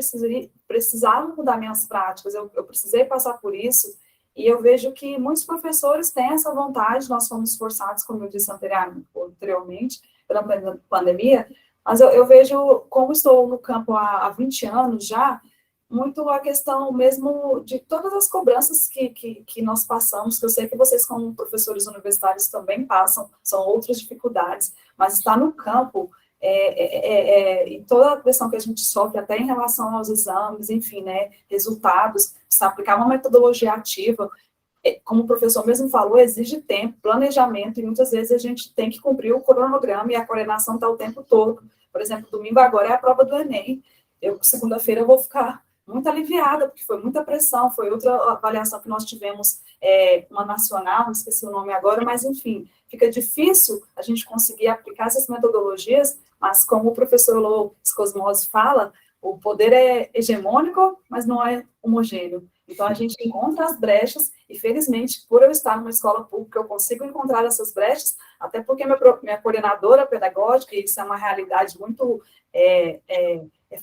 precisava mudar minhas práticas, eu precisei passar por isso, e eu vejo que muitos professores têm essa vontade, nós fomos forçados, como eu disse anteriormente, pela pandemia, mas eu vejo, como estou no campo há 20 anos já, muito a questão mesmo de todas as cobranças que nós passamos, que eu sei que vocês, como professores universitários, também passam, são outras dificuldades, mas está no campo, e toda a pressão que a gente sofre, até em relação aos exames, enfim, né, resultados, se aplicar uma metodologia ativa, como o professor mesmo falou, exige tempo, planejamento, e muitas vezes a gente tem que cumprir o cronograma, e a coordenação está o tempo todo. Por exemplo, domingo agora é a prova do Enem, segunda-feira eu vou ficar muito aliviada, porque foi muita pressão, foi outra avaliação que nós tivemos, uma nacional, esqueci o nome agora, mas enfim, fica difícil a gente conseguir aplicar essas metodologias, mas como o professor Lô Cosmose fala, o poder é hegemônico, mas não é homogêneo. Então, a gente encontra as brechas, e felizmente, por eu estar numa escola pública, eu consigo encontrar essas brechas, até porque minha coordenadora pedagógica, e isso é uma realidade muito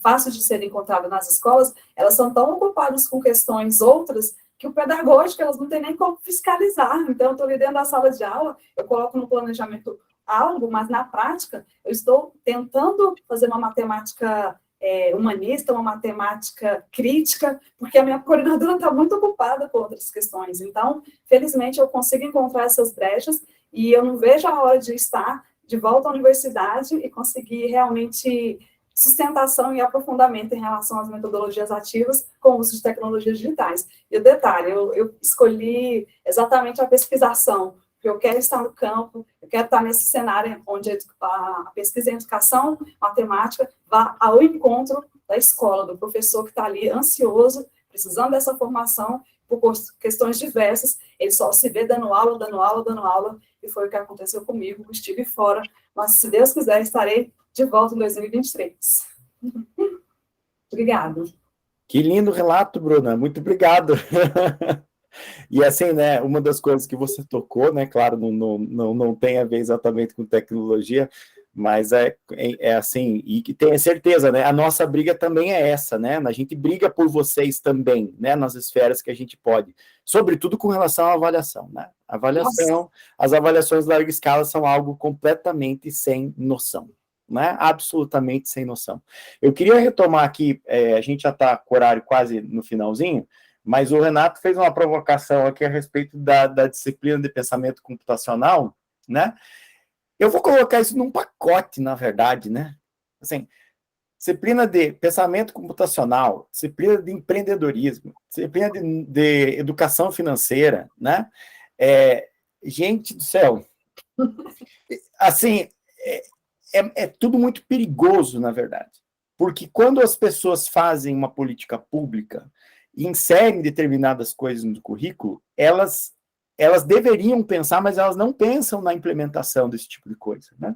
fácil de ser encontrada nas escolas, elas são tão ocupadas com questões outras, que o pedagógico, elas não têm nem como fiscalizar. Então, eu estou ali dentro da sala de aula, eu coloco no planejamento algo, mas na prática, eu estou tentando fazer uma matemática humanista, uma matemática crítica, porque a minha coordenadora está muito ocupada com outras questões. Então, felizmente, eu consigo encontrar essas brechas, e eu não vejo a hora de estar de volta à universidade e conseguir realmente sustentação e aprofundamento em relação às metodologias ativas com o uso de tecnologias digitais. E o detalhe, eu escolhi exatamente a pesquisação, porque eu quero estar no campo, eu quero estar nesse cenário onde a pesquisa em educação, matemática, vá ao encontro da escola, do professor que está ali ansioso, precisando dessa formação, por questões diversas, ele só se vê dando aula, dando aula, dando aula, e foi o que aconteceu comigo, estive fora, mas se Deus quiser, estarei de volta em 2023. Obrigada. Que lindo relato, Bruna, muito obrigado. E assim, né, uma das coisas que você tocou, né, claro, não tem a ver exatamente com tecnologia, mas é assim, e que tenha certeza, né, a nossa briga também é essa, né, a gente briga por vocês também, né, nas esferas que a gente pode, sobretudo com relação à avaliação, né, avaliação, as avaliações de larga escala são algo completamente sem noção, né, absolutamente sem noção. Eu queria retomar aqui, a gente já está com o horário quase no finalzinho, mas o Renato fez uma provocação aqui a respeito da disciplina de pensamento computacional, né? Eu vou colocar isso num pacote, na verdade, né? Assim, disciplina de pensamento computacional, disciplina de empreendedorismo, disciplina de educação financeira, né? Gente do céu, assim, é tudo muito perigoso, na verdade, porque quando as pessoas fazem uma política pública e inserem determinadas coisas no currículo, elas deveriam pensar, mas elas não pensam na implementação desse tipo de coisa, né?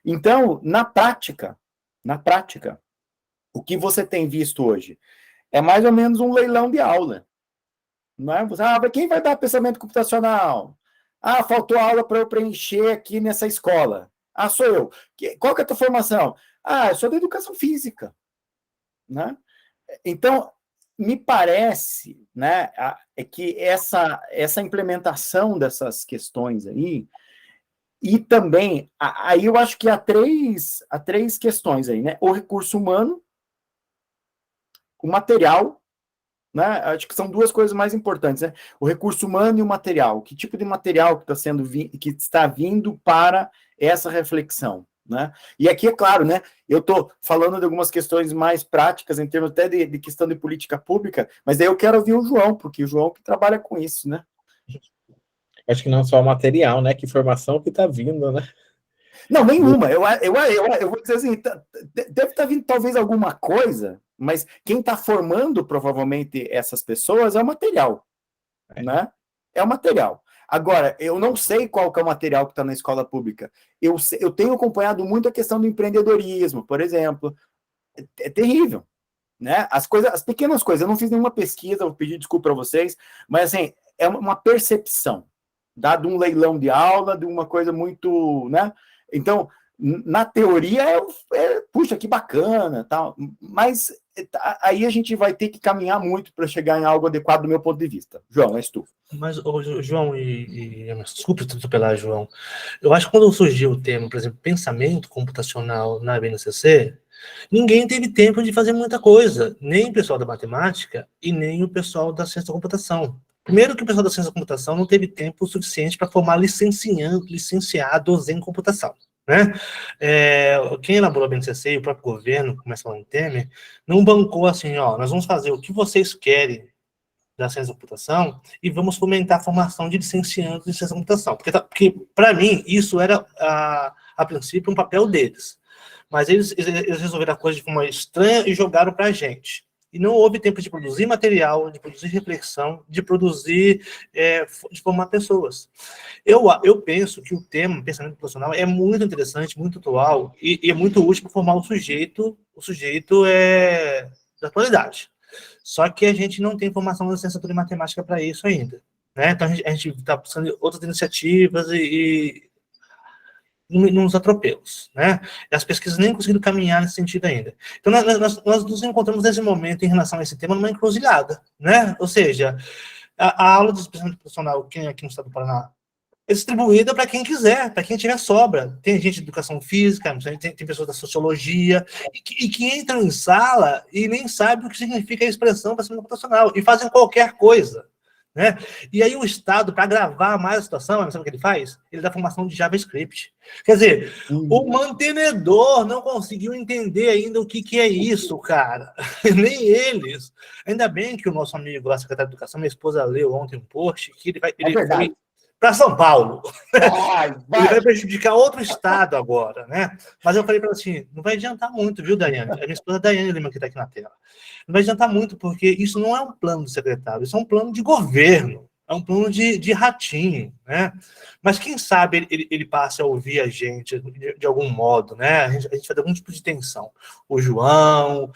Então, na prática, o que você tem visto hoje é mais ou menos um leilão de aula. Não é? Mas quem vai dar pensamento computacional? Faltou aula para eu preencher aqui nessa escola. Sou eu. Qual que é a tua formação? Eu sou da educação física. Né? Então, me parece, né, que essa implementação dessas questões aí, e também, aí eu acho que há três questões aí, né? O recurso humano, o material, né? Acho que são duas coisas mais importantes, né? O recurso humano e o material. Que tipo de material que está vindo para essa reflexão, né? E aqui, é claro, né? Eu estou falando de algumas questões mais práticas, em termos até de questão de política pública, mas daí eu quero ouvir o João, porque o João que trabalha com isso, né? Acho que não só o material, né? Que informação que está vindo, né? Não, nenhuma. Eu vou dizer assim, deve estar vindo talvez alguma coisa, mas quem está formando provavelmente essas pessoas é o material, né? É o material. Agora, eu não sei qual que é o material que está na escola pública. Eu tenho acompanhado muito a questão do empreendedorismo, por exemplo. É terrível, né? As pequenas coisas. Eu não fiz nenhuma pesquisa, vou pedir desculpa para vocês, mas assim, é uma percepção, dado um leilão de aula, de uma coisa muito, né? Então, na teoria, puxa, que bacana, tal, mas aí a gente vai ter que caminhar muito para chegar em algo adequado do meu ponto de vista. João, és tu. Mas, João desculpe atropelar, João. Eu acho que quando surgiu o termo, por exemplo, pensamento computacional na BNCC, ninguém teve tempo de fazer muita coisa, nem o pessoal da matemática e nem o pessoal da ciência da computação. Primeiro que o pessoal da ciência da computação não teve tempo suficiente para formar licenciados em computação. Né? Quem elaborou a BNCC e o próprio governo, começa lá em Temer, não bancou assim, nós vamos fazer o que vocês querem da ciência da computação e vamos fomentar a formação de licenciandos em ciência da computação. Porque para mim, isso era, a princípio, um papel deles. Mas eles resolveram a coisa de forma estranha e jogaram para a gente. E não houve tempo de produzir material, de produzir reflexão, de produzir, de formar pessoas. Eu penso que o tema pensamento computacional é muito interessante, muito atual e é muito útil para formar o sujeito da atualidade. Só que a gente não tem formação de licenciatura em matemática para isso ainda. Né? Então, a gente está buscando outras iniciativas e nos atropelos. Né? E as pesquisas nem conseguiram caminhar nesse sentido ainda. Então, nós nos encontramos nesse momento, em relação a esse tema, numa encruzilhada. Né? Ou seja, a aula de pensamento profissional aqui no estado do Paraná é distribuída para quem quiser, para quem tiver sobra. Tem gente de educação física, tem pessoas da sociologia, e que entram em sala e nem sabem o que significa a expressão pensamento computacional, e fazem qualquer coisa. Né? E aí o Estado, para agravar mais a situação, sabe o que ele faz? Ele dá formação de JavaScript. Quer dizer, o mantenedor não conseguiu entender ainda o que é isso, cara. Nem eles. Ainda bem que o nosso amigo, a secretária de Educação, minha esposa leu ontem um post, que ele foi para São Paulo. Ele vai prejudicar outro estado agora, né? Mas eu falei para ela assim, não vai adiantar muito, viu, Daiane? A minha esposa Daiane Lima, que está aqui na tela. Não vai adiantar muito, porque isso não é um plano do secretário, isso é um plano de governo, é um plano de ratinho, né? Mas quem sabe ele passe a ouvir a gente de algum modo, né? A gente vai dar algum tipo de tensão. O João,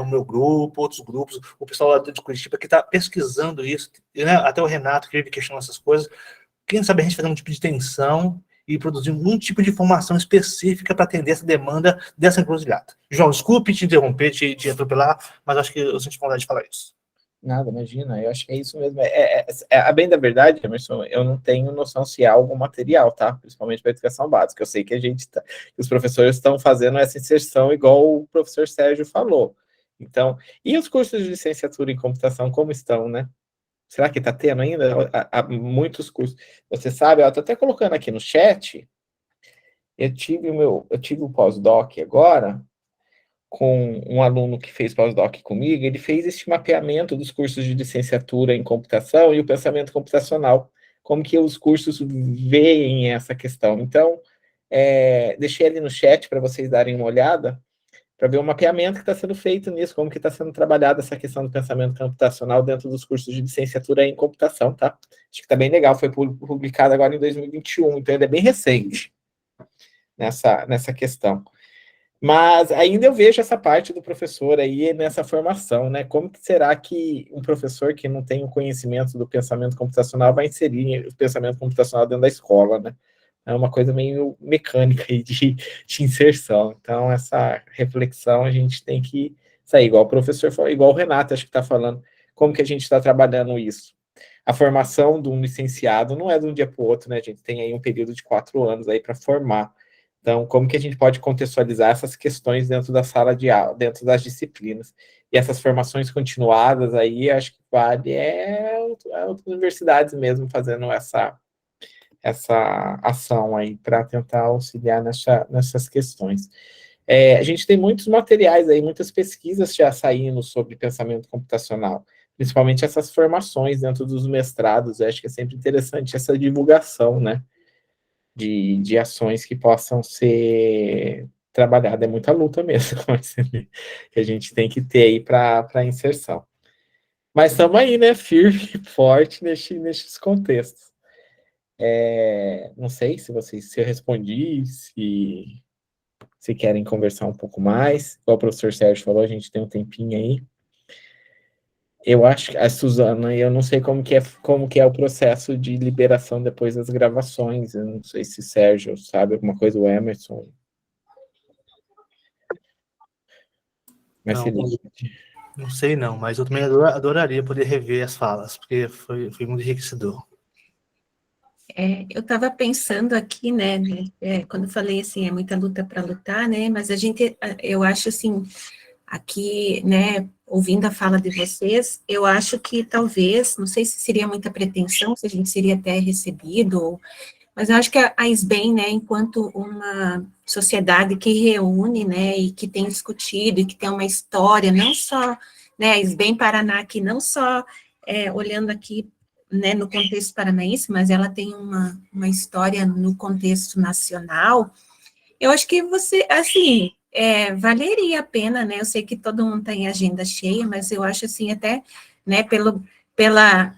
o meu grupo, outros grupos, o pessoal lá de Curitiba que está pesquisando isso, né? Até o Renato que vive questionando essas coisas. Quem sabe a gente fazer um tipo de tensão e produzir um tipo de formação específica para atender essa demanda dessa encruzilhada. João, desculpe te interromper, te atropelar, mas acho que eu senti vontade de falar isso. Nada, imagina, eu acho que é isso mesmo. A bem da verdade, Emerson, eu não tenho noção se há algum material, tá? Principalmente para a educação básica. Eu sei que os professores estão fazendo essa inserção igual o professor Sérgio falou. Então, e os cursos de licenciatura em computação, como estão, né? Será que está tendo ainda? Há muitos cursos. Você sabe, eu estou até colocando aqui no chat, eu tive o pós-doc agora, com um aluno que fez pós-doc comigo, ele fez esse mapeamento dos cursos de licenciatura em computação e o pensamento computacional, como que os cursos veem essa questão. Então, deixei ali no chat para vocês darem uma olhada, para ver o mapeamento que está sendo feito nisso, como que está sendo trabalhada essa questão do pensamento computacional dentro dos cursos de licenciatura em computação, tá? Acho que está bem legal, foi publicado agora em 2021, então ele é bem recente nessa questão. Mas ainda eu vejo essa parte do professor aí nessa formação, né? Como que será que um professor que não tem o conhecimento do pensamento computacional vai inserir o pensamento computacional dentro da escola, né? É uma coisa meio mecânica aí de inserção. Então, essa reflexão a gente tem que sair, igual o professor falou, igual o Renato, acho que está falando, como que a gente está trabalhando isso. A formação de um licenciado não é de um dia para o outro, né? A gente tem aí um período de 4 anos aí para formar. Então, como que a gente pode contextualizar essas questões dentro da sala de aula, dentro das disciplinas? E essas formações continuadas aí, acho que vale outras universidades mesmo fazendo essa ação aí para tentar auxiliar nessas questões. A gente tem muitos materiais aí, muitas pesquisas já saindo sobre pensamento computacional, principalmente essas formações dentro dos mestrados. Eu acho que é sempre interessante essa divulgação, né? De ações que possam ser trabalhadas. É muita luta mesmo, que a gente tem que ter aí para a inserção. Mas estamos aí, né, firme e forte nesses contextos. Não sei se eu respondi, se querem conversar um pouco mais. Igual o professor Sérgio falou, a gente tem um tempinho aí. Eu acho que a Suzana, eu não sei como que é o processo de liberação depois das gravações. Eu não sei se o Sérgio sabe alguma coisa, o Emerson. Mas Não sei não, mas eu também adoraria poder rever as falas, porque foi muito enriquecedor. Eu estava pensando aqui, né, quando eu falei assim, é muita luta para lutar, né, mas eu acho assim, aqui, né, ouvindo a fala de vocês, eu acho que talvez, não sei se seria muita pretensão, se a gente seria até recebido, mas eu acho que a SBEM, né, enquanto uma sociedade que reúne, né, e que tem discutido, e que tem uma história, não só, né, a SBEM Paraná, que não só olhando aqui, né, no contexto paranaense, mas ela tem uma história no contexto nacional. Eu acho que você, assim, valeria a pena, né, eu sei que todo mundo tem agenda cheia, mas eu acho, assim, até, né, pela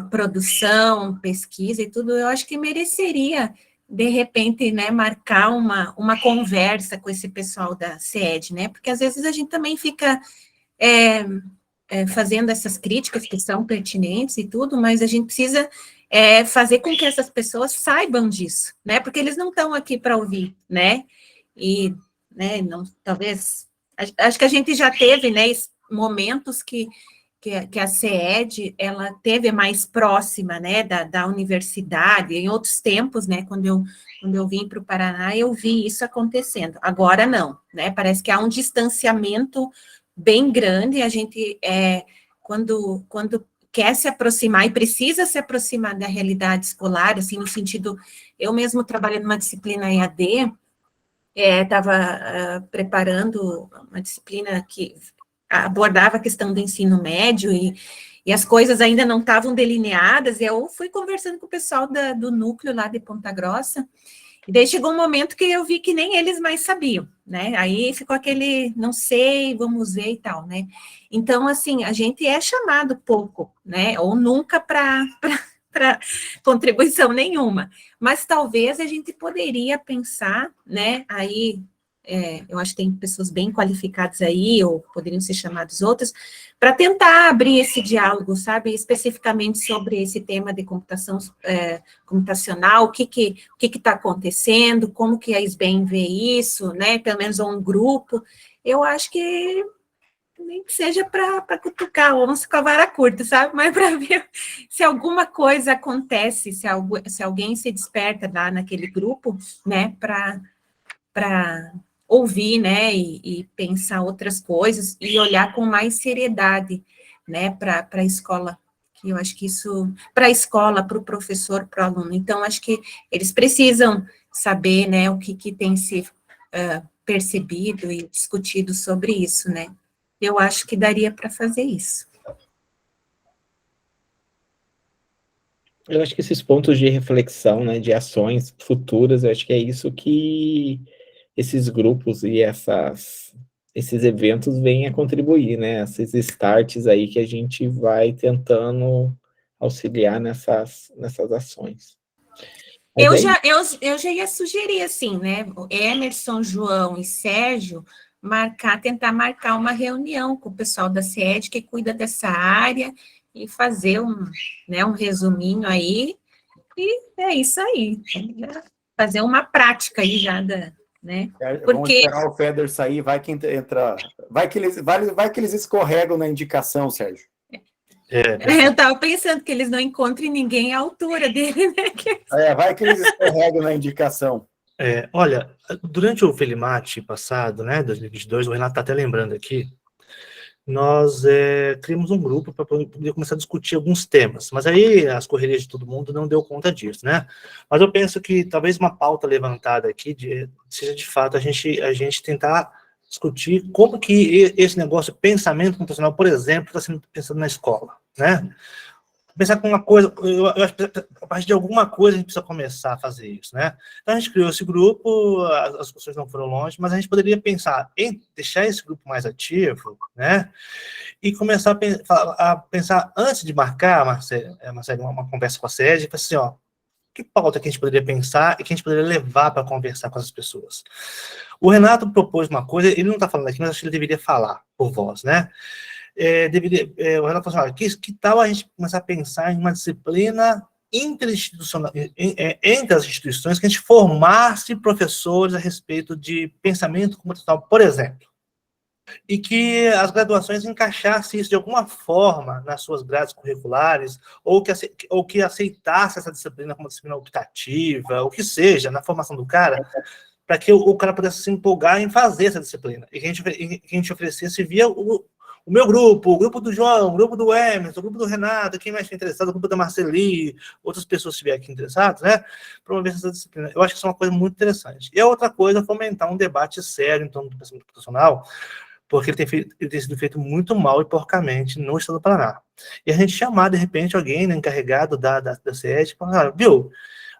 produção, pesquisa e tudo, eu acho que mereceria, de repente, né, marcar uma conversa com esse pessoal da SED, né, porque às vezes a gente também fica fazendo essas críticas que são pertinentes e tudo, mas a gente precisa fazer com que essas pessoas saibam disso, né, porque eles não estão aqui para ouvir, né, e, né, não, talvez, acho que a gente já teve, né, momentos que a CED, ela teve mais próxima, né, da universidade, em outros tempos, né, quando eu vim para o Paraná, eu vi isso acontecendo, agora não, né, parece que há um distanciamento bem grande, a gente, quando quer se aproximar e precisa se aproximar da realidade escolar, assim, no sentido, eu mesmo trabalhando numa disciplina EAD, estava preparando uma disciplina que abordava a questão do ensino médio e as coisas ainda não estavam delineadas, e eu fui conversando com o pessoal do núcleo lá de Ponta Grossa, e daí chegou um momento que eu vi que nem eles mais sabiam, né, aí ficou aquele, não sei, vamos ver e tal, né, então, assim, a gente é chamado pouco, né, ou nunca para contribuição nenhuma, mas talvez a gente poderia pensar, né, aí, eu acho que tem pessoas bem qualificadas aí, ou poderiam ser chamados outros, para tentar abrir esse diálogo, sabe, especificamente sobre esse tema de computação computacional, o que está acontecendo, como que a SBEM vê isso, né, pelo menos um grupo, eu acho que nem que seja para cutucar a onça com a vara curta, sabe? Mas para ver se alguma coisa acontece, se alguém se desperta lá naquele grupo, né, para ouvir, né, e pensar outras coisas e olhar com mais seriedade, né, para a escola, que eu acho que isso, para a escola, para o professor, para o aluno. Então, acho que eles precisam saber, né, o que tem se percebido e discutido sobre isso, né. Eu acho que daria para fazer isso. Eu acho que esses pontos de reflexão, né, de ações futuras, eu acho que é isso que esses grupos e esses eventos vêm a contribuir, né, esses starts aí que a gente vai tentando auxiliar nessas ações. Mas Eu já ia sugerir, assim, né? O Emerson, João e Sérgio tentar marcar uma reunião com o pessoal da SED que cuida dessa área e fazer um resuminho aí. E é isso aí. Fazer uma prática aí já né? Vamos esperar o Feder sair, vai que entra. Vai que eles escorregam na indicação, Sérgio. Eu estava pensando que eles não encontrem ninguém à altura dele, né? Vai que eles escorregam na indicação. Olha, durante o Felimate passado, né, 2022, o Renato está até lembrando aqui, nós criamos um grupo para poder começar a discutir alguns temas, mas aí as correrias de todo mundo não deu conta disso, né? Mas eu penso que talvez uma pauta levantada aqui seja de fato a gente tentar discutir como que esse negócio de pensamento computacional, por exemplo, está sendo pensado na escola, né? Pensar com uma coisa, eu acho que a partir de alguma coisa a gente precisa começar a fazer isso, né? Então a gente criou esse grupo, as discussões não foram longe, mas a gente poderia pensar em deixar esse grupo mais ativo, né? E começar a pensar antes de marcar, Marcelo, uma conversa com a SED, assim, ó, que pauta que a gente poderia pensar e que a gente poderia levar para conversar com as pessoas. O Renato propôs uma coisa, ele não está falando aqui, mas acho que ele deveria falar por voz, né? O Renato falou assim, que tal a gente começar a pensar em uma disciplina interinstitucional, entre as instituições, que a gente formasse professores a respeito de pensamento computacional, por exemplo, e que as graduações encaixassem isso de alguma forma nas suas grades curriculares, ou que aceitasse essa disciplina como disciplina optativa, o que seja, na formação do cara, para que o cara pudesse se empolgar em fazer essa disciplina, e que a gente oferecesse via o meu grupo, o grupo do João, o grupo do Emerson, o grupo do Renato, quem mais estiver interessado, o grupo da Marceli, outras pessoas que estiverem aqui interessadas, né, promover essa disciplina. Eu acho que isso é uma coisa muito interessante. E a outra coisa é fomentar um debate sério em torno do pensamento computacional, porque ele tem sido feito muito mal e porcamente no estado do Paraná. E a gente chamar, de repente, alguém, né, encarregado da SED, e falar, viu,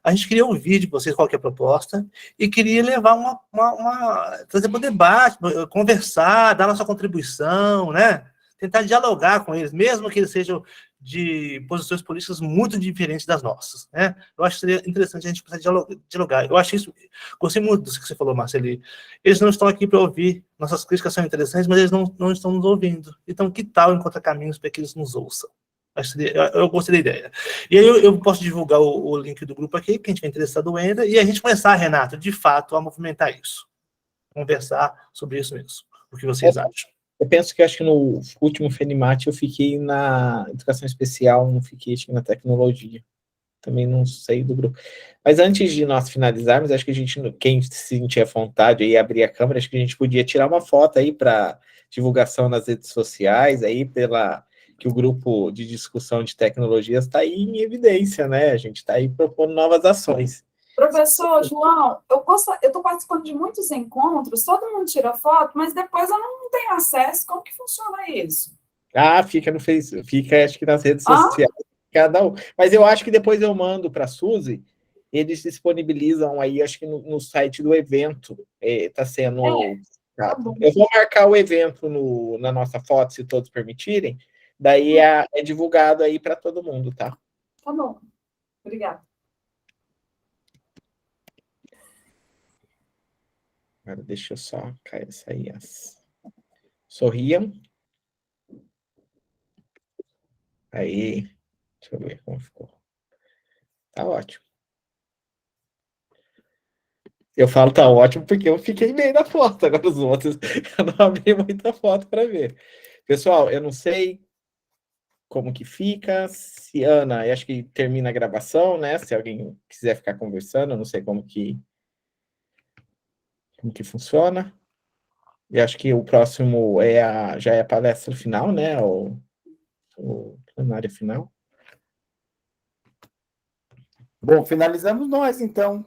a gente queria ouvir de vocês qual que é a proposta e queria levar trazer para o debate, conversar, dar nossa contribuição, né? Tentar dialogar com eles, mesmo que eles sejam de posições políticas muito diferentes das nossas, né? Eu acho que seria interessante a gente começar a dialogar. Eu acho isso, gostei muito do que você falou, Marceli. Eles não estão aqui para ouvir, nossas críticas são interessantes, mas eles não estão nos ouvindo. Então, que tal encontrar caminhos para que eles nos ouçam? Eu gostei da ideia. E aí eu posso divulgar o link do grupo aqui, quem tiver interessado entra, e a gente começar, Renato, de fato, a movimentar isso. Conversar sobre isso mesmo. O que vocês acham? Eu penso que acho que no último Felimate eu fiquei na educação especial, não fiquei acho que na tecnologia. Também não sei do grupo. Mas antes de nós finalizarmos, acho que a gente, quem se sentir à vontade aí, abrir a câmera, acho que a gente podia tirar uma foto aí para divulgação nas redes sociais, aí que o grupo de discussão de tecnologias está aí em evidência, né? A gente está aí propondo novas ações. Professor João, eu estou participando de muitos encontros, todo mundo tira foto, mas depois eu não tenho acesso. Como que funciona isso? Fica no Facebook, fica acho que nas redes sociais, cada um. Mas eu acho que depois eu mando para a Suzy, eles disponibilizam aí, acho que no site do evento, está sendo... Tá bom. Eu vou marcar o evento na nossa foto, se todos permitirem, daí é divulgado aí para todo mundo, tá? Tá bom. Obrigada. Agora deixa eu só sair as... Sorriam. Aí, deixa eu ver como ficou. Tá ótimo. Eu falo tá ótimo porque eu fiquei meio da foto, agora os outros eu não abri muita foto para ver. Pessoal, eu não sei como que fica, se Ana, eu acho que termina a gravação, né? Se alguém quiser ficar conversando, eu não sei como que funciona. E acho que o próximo já é a palestra final, né? O plenário final. Bom, finalizamos nós, então.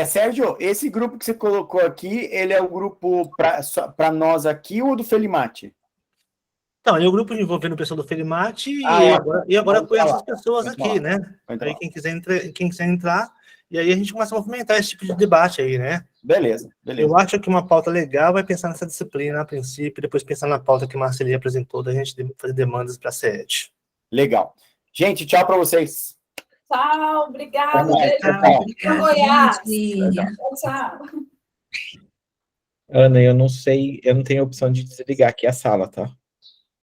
Sérgio, esse grupo que você colocou aqui, ele é o grupo para nós aqui ou do Felimate? Então, é o grupo envolvendo o pessoal do Felimate e agora com essas pessoas aqui, né? Aí quem quiser entrar, e aí a gente começa a movimentar esse tipo de debate aí, né? Beleza. Eu acho que uma pauta legal vai pensar nessa disciplina a princípio, depois pensar na pauta que a Marceli apresentou, da gente fazer demandas para a SED. Legal. Gente, tchau para vocês. Tchau, obrigada. Até mais, Beijo tchau. pra Obrigada, Goiás. bom dia. Tchau. Ana, eu não sei, eu não tenho opção de desligar aqui a sala, tá?